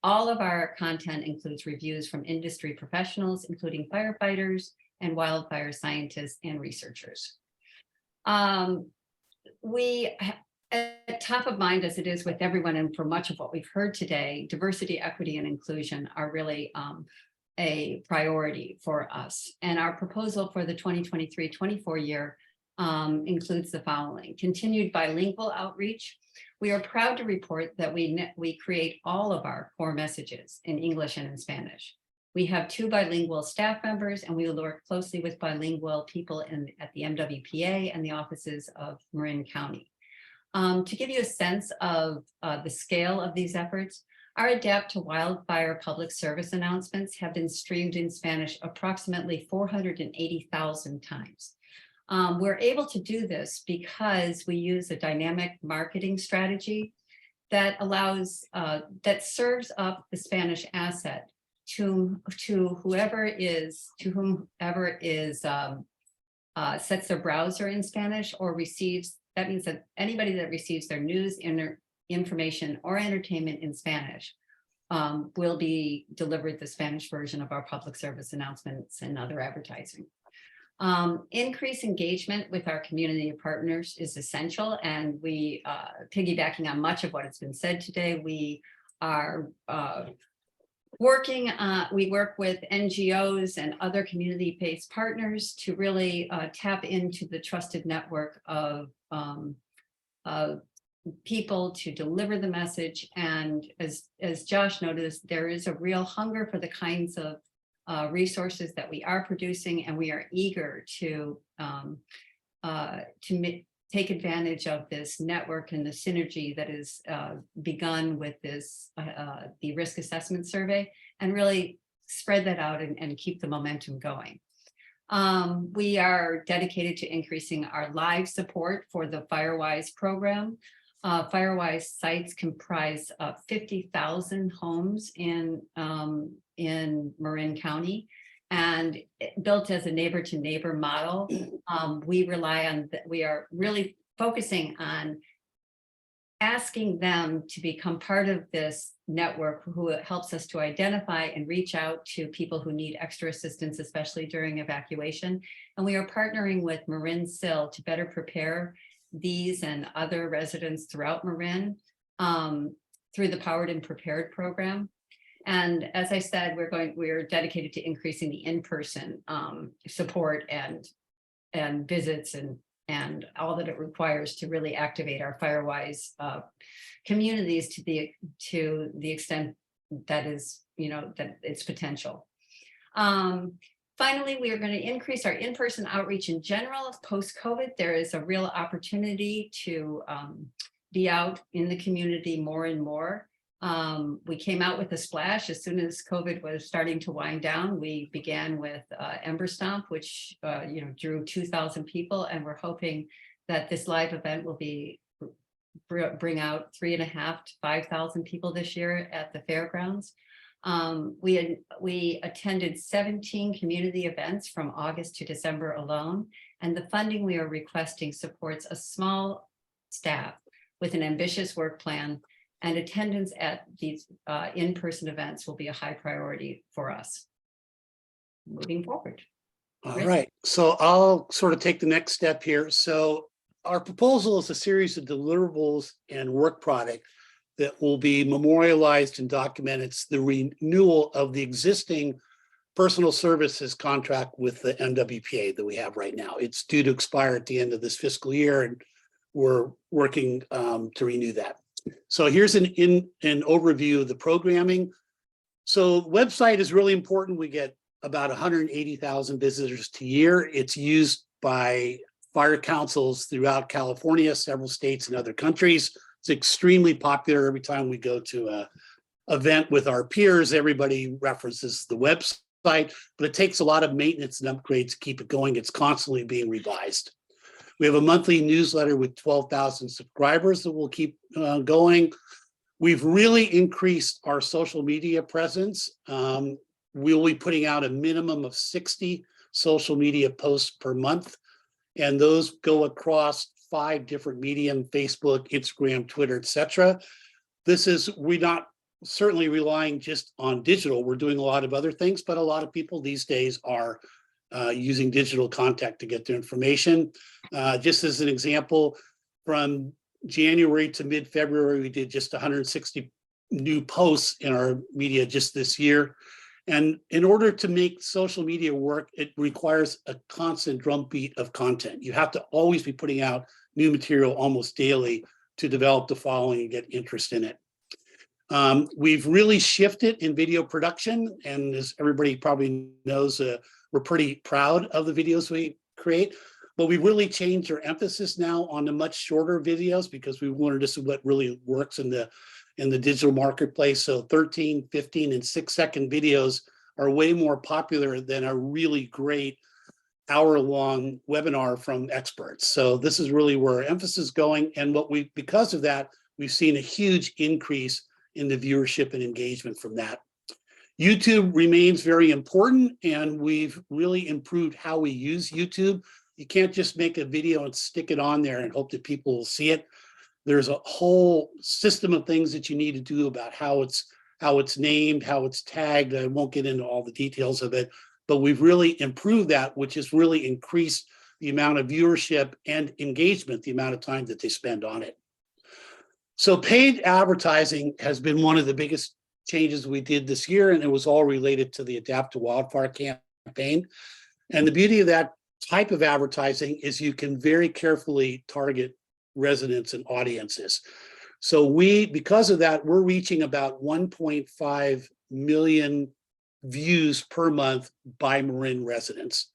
E: All of our content includes reviews from industry professionals, including firefighters and wildfire scientists and researchers. At top of mind, as it is with everyone, and for much of what we've heard today, diversity, equity, and inclusion are really a priority for us. And our proposal for the 2023-24 year includes the following: continued bilingual outreach. We are proud to report that we create all of our core messages in English and in Spanish. We have 2 bilingual staff members, and we will work closely with bilingual people at the MWPA and the offices of Marin County. To give you a sense of the scale of these efforts, our Adapt to Wildfire public service announcements have been streamed in Spanish approximately 480,000 times. We're able to do this because we use a dynamic marketing strategy that allows, that serves up the Spanish asset to whoever sets their browser in Spanish or receives. That means that anybody that receives their news, information, or entertainment in Spanish will be delivered the Spanish version of our public service announcements and other advertising. Increase engagement with our community partners is essential, and we, piggybacking on much of what has been said today, we are we work with NGOs and other community-based partners to really tap into the trusted network of people to deliver the message. And as Josh noticed, there is a real hunger for the kinds of resources that we are producing, and we are eager to take advantage of this network and the synergy that is begun with this, the risk assessment survey, and really spread that out and keep the momentum going. We are dedicated to increasing our live support for the FireWise program. FireWise sites comprise 50,000 homes in Marin County, and built as a neighbor to neighbor model. We are really focusing on asking them to become part of this network, who helps us to identify and reach out to people who need extra assistance, especially during evacuation. And we are partnering with Marin SIL to better prepare these and other residents throughout Marin through the Powered and Prepared program. And as I said, we're dedicated to increasing the in-person support and visits and all that it requires to really activate our FireWise communities to the extent that is, that its potential. Finally, we are going to increase our in-person outreach in general. Post-COVID, there is a real opportunity to be out in the community more and more. We came out with a splash as soon as COVID was starting to wind down. We began with Ember Stomp, which drew 2,000 people, and we're hoping that this live event will bring out 3,500 to 5,000 people this year at the fairgrounds. We attended 17 community events from August to December alone, and the funding we are requesting supports a small staff with an ambitious work plan, and attendance at these in-person events will be a high priority for us moving forward.
C: All right, so I'll sort of take the next step here. So our proposal is a series of deliverables and work product that will be memorialized and documented. It's the renewal of the existing personal services contract with the MWPA that we have right now. It's due to expire at the end of this fiscal year, and we're working to renew that. So here's an overview of the programming. So website is really important. We get about 180,000 visitors a year. It's used by fire councils throughout California, several states and other countries. It's extremely popular. Every time we go to an event with our peers, everybody references the website, but it takes a lot of maintenance and upgrades to keep it going. It's constantly being revised. We have a monthly newsletter with 12,000 subscribers that will keep going. We've really increased our social media presence. We'll be putting out a minimum of 60 social media posts per month, and those go across 5 different medium: Facebook, Instagram, Twitter, etc. We're not certainly relying just on digital. We're doing a lot of other things, but a lot of people these days are using digital contact to get their information. Just as an example, from January to mid-February, we did just 160 new posts in our media just this year. And in order to make social media work, it requires a constant drumbeat of content. You have to always be putting out new material almost daily to develop the following and get interest in it. We've really shifted in video production, and as everybody probably knows, we're pretty proud of the videos we create, but we really changed our emphasis now on the much shorter videos because we wanted to see what really works in the digital marketplace. So 13, 15, and 6-second videos are way more popular than a really great hour-long webinar from experts. So this is really where our emphasis is going. And because of that, we've seen a huge increase in the viewership and engagement from that. YouTube remains very important, and we've really improved how we use YouTube. You can't just make a video and stick it on there and hope that people will see it. There's a whole system of things that you need to do about how it's named, how it's tagged. I won't get into all the details of it, but we've really improved that, which has really increased the amount of viewership and engagement, the amount of time that they spend on it. So paid advertising has been one of the biggest changes we did this year, and it was all related to the Adapt to Wildfire campaign. And the beauty of that type of advertising is you can very carefully target residents and audiences. So because of that, we're reaching about 1.5 million views per month by Marin residents.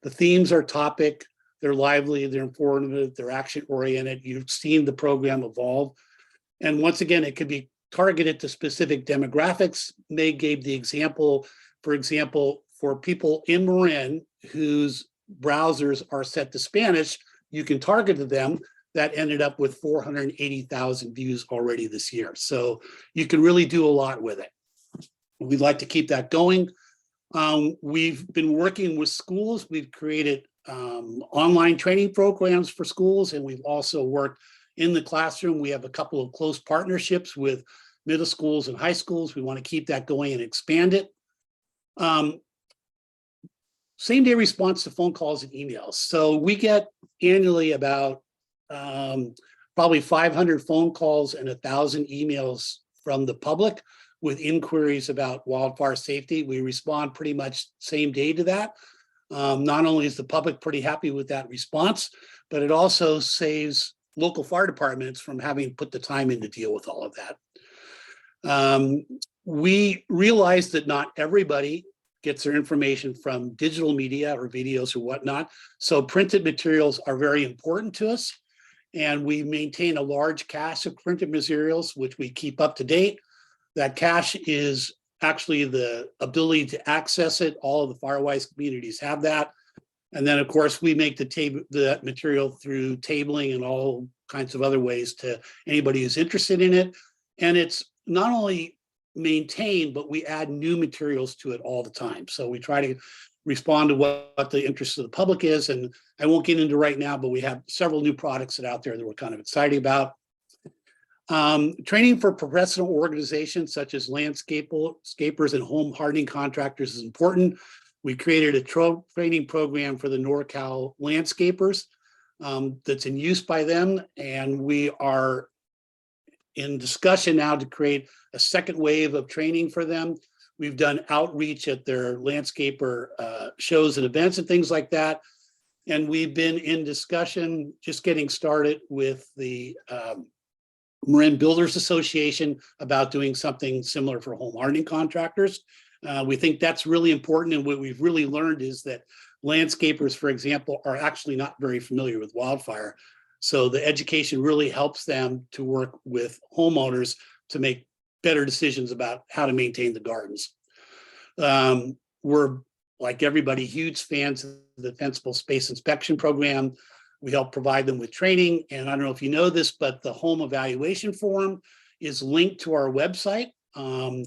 C: The themes are topic, They're lively, they're informative, they're action oriented. You've seen the program evolve. And once again, it could be targeted to specific demographics. Meg gave the example, for example, for people in Marin whose browsers are set to Spanish, you can target to them. That ended up with 480,000 views already this year. So you can really do a lot with it. We'd like to keep that going. We've been working with schools. We've created online training programs for schools, and we've also worked in the classroom. We have a couple of close partnerships with middle schools and high schools. We want to keep that going and expand it. Same-day response to phone calls and emails. So we get annually about probably 500 phone calls and 1,000 emails from the public with inquiries about wildfire safety. We respond pretty much same day to that. Not only is the public pretty happy with that response, but it also saves local fire departments from having to put the time in to deal with all of that. We realize that not everybody gets their information from digital media or videos or whatnot. So printed materials are very important to us. And we maintain a large cache of printed materials, which we keep up to date. That cache is actually the ability to access it. All of the Firewise communities have that. And then, of course, we make the material through tabling and all kinds of other ways to anybody who's interested in it. And it's not only maintained, but we add new materials to it all the time. So we try to respond to what the interest of the public is. And I won't get into right now, but we have several new products that are out there that we're kind of excited about. Training for professional organizations such as landscapers and home hardening contractors is important. We created a training program for the NorCal landscapers that's in use by them. And we are in discussion now to create a second wave of training for them. We've done outreach at their landscaper shows and events and things like that. And we've been in discussion, just getting started with the Marin Builders Association about doing something similar for home hardening contractors. We think that's really important. And what we've really learned is that landscapers, for example, are actually not very familiar with wildfire. So the education really helps them to work with homeowners to make better decisions about how to maintain the gardens. We're, like everybody, huge fans of the Defensible Space Inspection Program. We help provide them with training. And I don't know if you know this, but the home evaluation form is linked to our website. And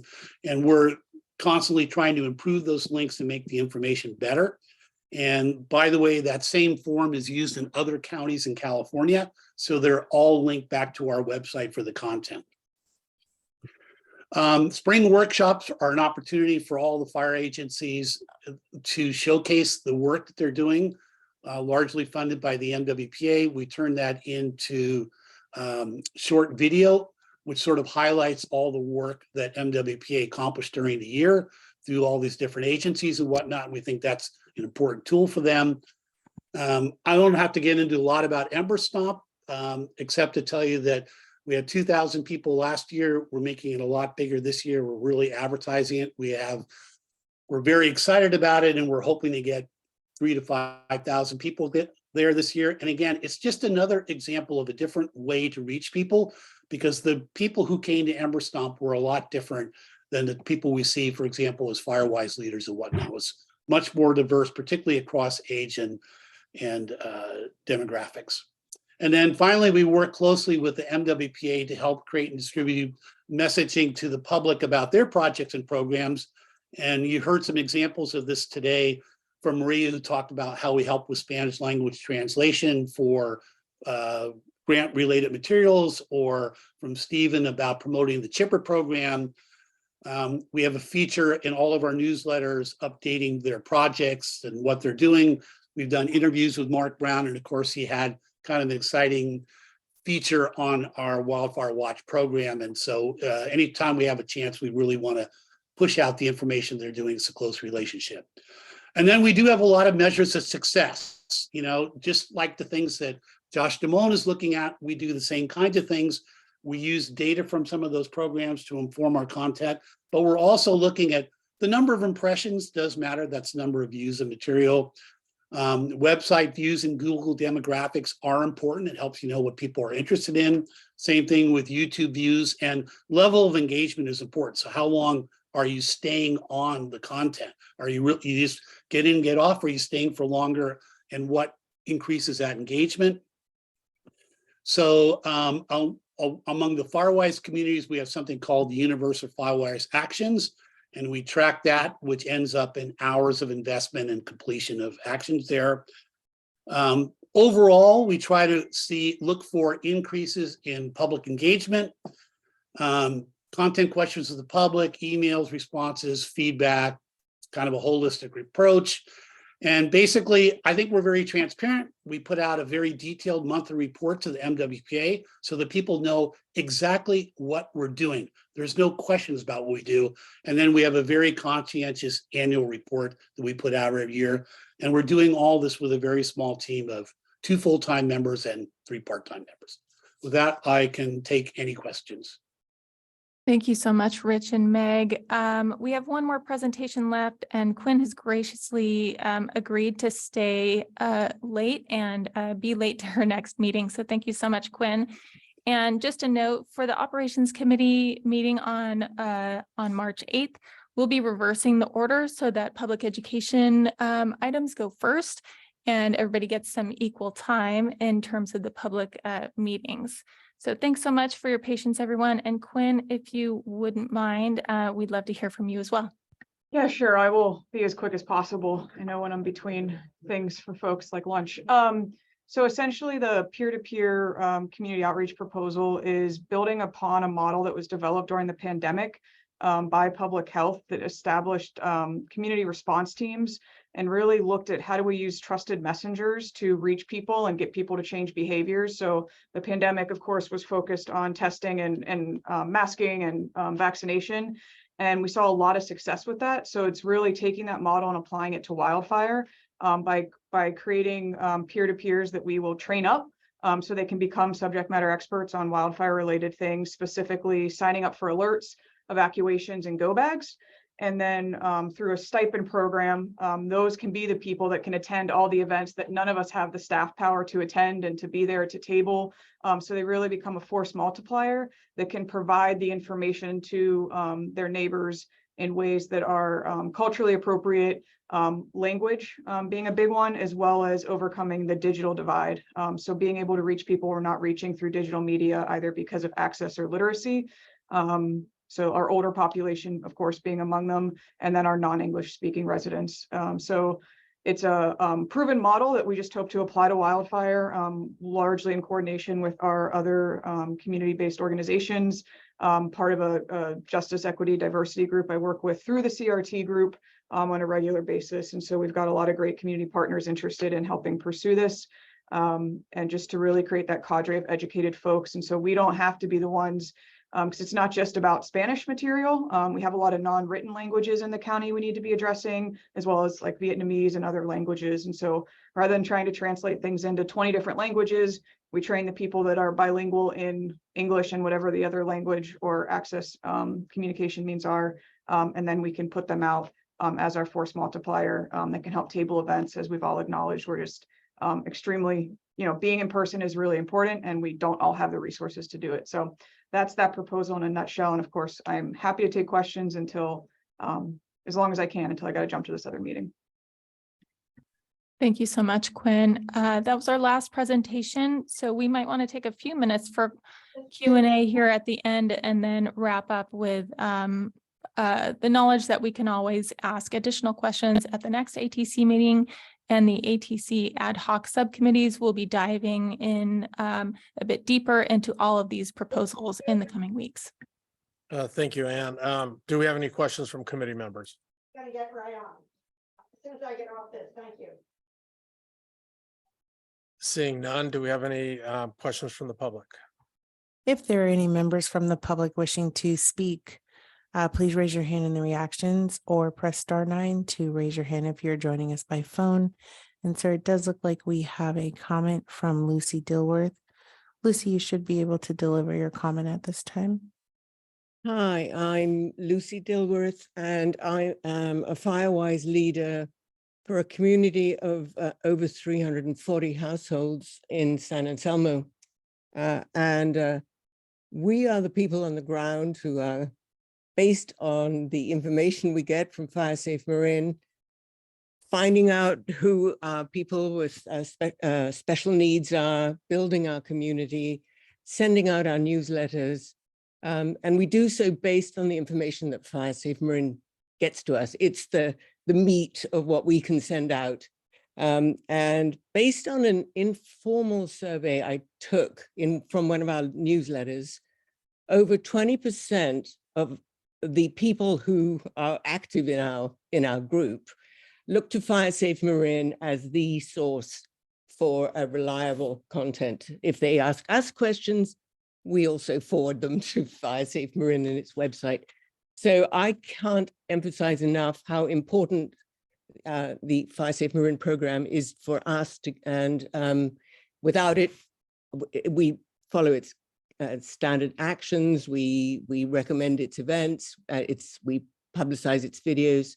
C: we're constantly trying to improve those links and make the information better. And by the way, that same form is used in other counties in California. So they're all linked back to our website for the content. Spring workshops are an opportunity for all the fire agencies to showcase the work that they're doing, largely funded by the MWPA. We turn that into short video, which sort of highlights all the work that MWPA accomplished during the year through all these different agencies and whatnot. We think that's an important tool for them. I don't have to get into a lot about Ember Stomp, except to tell you that we had 2,000 people last year. We're making it a lot bigger this year. We're really advertising it. We're very excited about it, and we're hoping to get 3,000 to 5,000 people there this year. And again, it's just another example of a different way to reach people, because the people who came to Ember Stomp were a lot different than the people we see, for example, as Firewise leaders and whatnot. It was much more diverse, particularly across age and demographics. And then finally, we work closely with the MWPA to help create and distribute messaging to the public about their projects and programs. And you heard some examples of this today from Maria, who talked about how we help with Spanish language translation for grant-related materials, or from Stephen about promoting the Chipper program. We have a feature in all of our newsletters updating their projects and what they're doing. We've done interviews with Mark Brown, and of course, he had kind of an exciting feature on our Wildfire Watch program. And so anytime we have a chance, we really want to push out the information they're doing. It's a close relationship. And then we do have a lot of measures of success, just like the things that Josh Damone is looking at. We do the same kinds of things. We use data from some of those programs to inform our content, but we're also looking at the number of impressions does matter. That's the number of views of material. Website views and Google demographics are important. It helps you know what people are interested in. Same thing with YouTube views, and level of engagement is important. So how long are you staying on the content? Are you really, you just get in, get off, or are you staying for longer, and what increases that engagement? So among the Firewise communities, we have something called the Universal Firewise Actions, and we track that, which ends up in hours of investment and completion of actions there. Overall, we try to look for increases in public engagement, content questions of the public, emails, responses, feedback, kind of a holistic approach. And basically, I think we're very transparent. We put out a very detailed monthly report to the MWPA so that people know exactly what we're doing. There's no questions about what we do. And then we have a very conscientious annual report that we put out every year. And we're doing all this with a very small team of 2 full-time members and 3 part-time members. With that, I can take any questions.
D: Thank you so much, Rich and Meg. We have one more presentation left, and Quinn has graciously agreed to stay late and be late to her next meeting. So thank you so much, Quinn. And just a note, for the Operations Committee meeting on March 8th, we'll be reversing the order so that public education items go first and everybody gets some equal time in terms of the public meetings. So thanks so much for your patience, everyone. And Quinn, if you wouldn't mind, we'd love to hear from you as well.
I: Yeah, sure. I will be as quick as possible. I know when I'm between things for folks like lunch. So essentially the peer-to-peer community outreach proposal is building upon a model that was developed during the pandemic by public health that established community response teams and really looked at how do we use trusted messengers to reach people and get people to change behaviors. So the pandemic, of course, was focused on testing and masking and vaccination. And we saw a lot of success with that. So it's really taking that model and applying it to wildfire by creating peer-to-peers that we will train up so they can become subject matter experts on wildfire related things, specifically signing up for alerts, evacuations, and go bags. And then through a stipend program, those can be the people that can attend all the events that none of us have the staff power to attend and to be there at the table. So they really become a force multiplier that can provide the information to their neighbors in ways that are culturally appropriate, language being a big one, as well as overcoming the digital divide. So being able to reach people we're not reaching through digital media, either because of access or literacy. So our older population, of course, being among them, and then our non-English speaking residents. So it's a proven model that we just hope to apply to wildfire, largely in coordination with our other community-based organizations, part of a justice, equity, diversity group I work with through the CRT group on a regular basis. And so we've got a lot of great community partners interested in helping pursue this and just to really create that cadre of educated folks. And so we don't have to be the ones because it's not just about Spanish material. We have a lot of non-written languages in the county we need to be addressing, as well as like Vietnamese and other languages. And so rather than trying to translate things into 20 different languages, we train the people that are bilingual in English and whatever the other language or access communication means are. And then we can put them out as our force multiplier that can help table events. As we've all acknowledged, we're just extremely, being in person is really important, and we don't all have the resources to do it. So that's that proposal in a nutshell. And of course, I'm happy to take questions until, as long as I can, until I got to jump to this other meeting.
D: Thank you so much, Quinn. That was our last presentation. So we might want to take a few minutes for Q&A here at the end and then wrap up with the knowledge that we can always ask additional questions at the next ATC meeting. And the ATC ad hoc subcommittees will be diving in a bit deeper into all of these proposals in the coming weeks.
A: Thank you, Ann. Do we have any questions from committee members?
L: Gonna get right on. As soon as I get off this, thank you.
A: Seeing none, do we have any questions from the public?
B: If there are any members from the public wishing to speak, please raise your hand in the reactions or press *9 to raise your hand if you're joining us by phone. And sir, it does look like we have a comment from Lucy Dilworth. Lucy, you should be able to deliver your comment at this time.
G: Hi, I'm Lucy Dilworth, and I am a Firewise leader for a community of over 340 households in San Anselmo. We are the people on the ground who are, based on the information we get from FireSafe Marin, finding out who people with special needs are, building our community, sending out our newsletters. And we do so based on the information that FireSafe Marin gets to us. It's the meat of what we can send out. And based on an informal survey I took from one of our newsletters, over 20% of the people who are active in our group look to FireSafe Marin as the source for a reliable content. If they ask us questions, we also forward them to FireSafe Marin and its website. So I can't emphasize enough how important the FireSafe Marin program is for us to, and without it, we follow its standard actions. We recommend its events. We publicize its videos.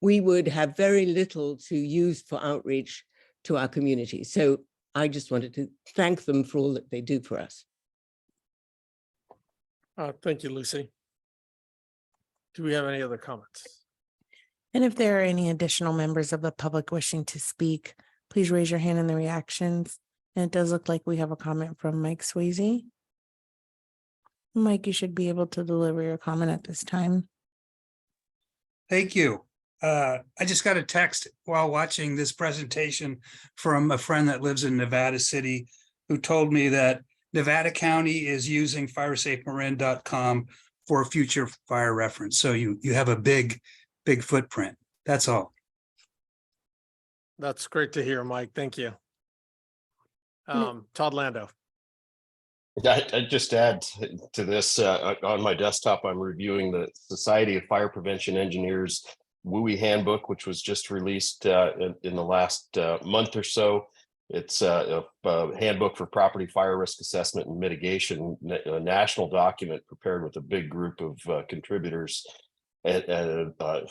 G: We would have very little to use for outreach to our community. So I just wanted to thank them for all that they do for us.
A: Thank you, Lucy. Do we have any other comments?
B: And if there are any additional members of the public wishing to speak, please raise your hand in the reactions. And it does look like we have a comment from Mike Swayze. Mike, you should be able to deliver your comment at this time.
J: Thank you. I just got a text while watching this presentation from a friend that lives in Nevada City who told me that Nevada County is using firesafemarin.com for future fire reference. So you have a big footprint. That's all.
A: That's great to hear, Mike. Thank you. Todd Lando.
U: I just add to this, on my desktop, I'm reviewing the Society of Fire Prevention Engineers WUI handbook, which was just released in the last month or so. It's a handbook for property fire risk assessment and mitigation, a national document prepared with a big group of contributors and a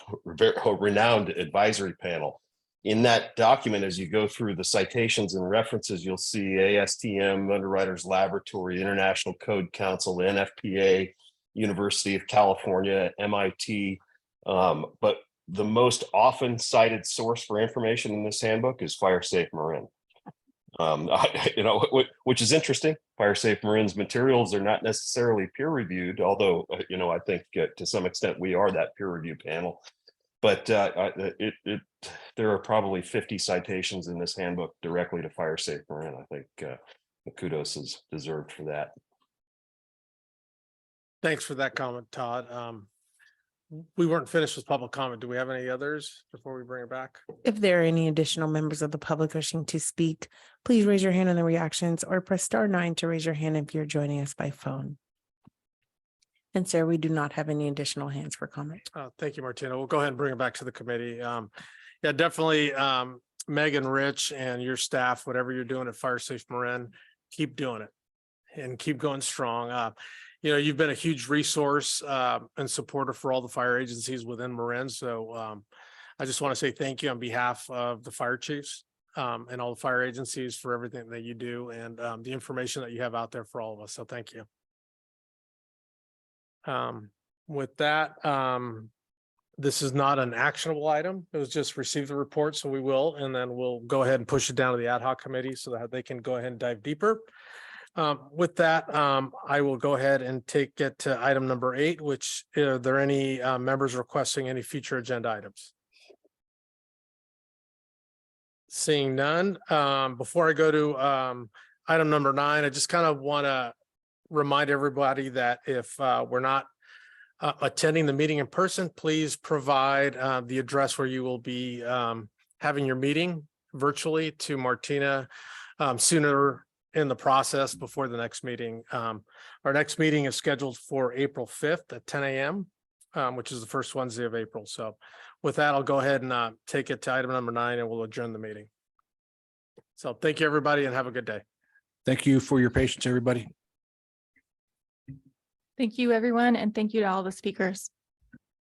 U: renowned advisory panel. In that document, as you go through the citations and references, you'll see ASTM, Underwriters Laboratory, International Code Council, NFPA, University of California, MIT. But the most often cited source for information in this handbook is FireSafe Marin. Which is interesting. FireSafe Marin's materials are not necessarily peer reviewed, although I think to some extent we are that peer review panel. But there are probably 50 citations in this handbook directly to FireSafe Marin. I think kudos is deserved for that.
A: Thanks for that comment, Todd. We weren't finished with public comment. Do we have any others before we bring it back?
B: If there are any additional members of the public wishing to speak, please raise your hand in the reactions or press *9 to raise your hand if you're joining us by phone. And sir, we do not have any additional hands for comment.
A: Thank you, Martina. We'll go ahead and bring it back to the committee. Yeah, definitely, Meg and Rich and your staff, whatever you're doing at FireSafe Marin, keep doing it and keep going strong. You've been a huge resource and supporter for all the fire agencies within Marin. So I just want to say thank you on behalf of the fire chiefs and all the fire agencies for everything that you do and the information that you have out there for all of us. So thank you. With that, this is not an actionable item. It was just receive the report. So we will, and then we'll go ahead and push it down to the ad hoc committee so that they can go ahead and dive deeper. With that, I will go ahead and take it to item number 8, which are there any members requesting any future agenda items? Seeing none, before I go to item number 9, I just kind of want to remind everybody that if we're not attending the meeting in person, please provide the address where you will be having your meeting virtually to Martina sooner in the process before the next meeting. Our next meeting is scheduled for April 5th at 10 a.m., which is the first Wednesday of April. So with that, I'll go ahead and take it to item number 9 and we'll adjourn the meeting. So thank you, everybody, and have a good day.
H: Thank you for your patience, everybody.
D: Thank you, everyone, and thank you to all the speakers.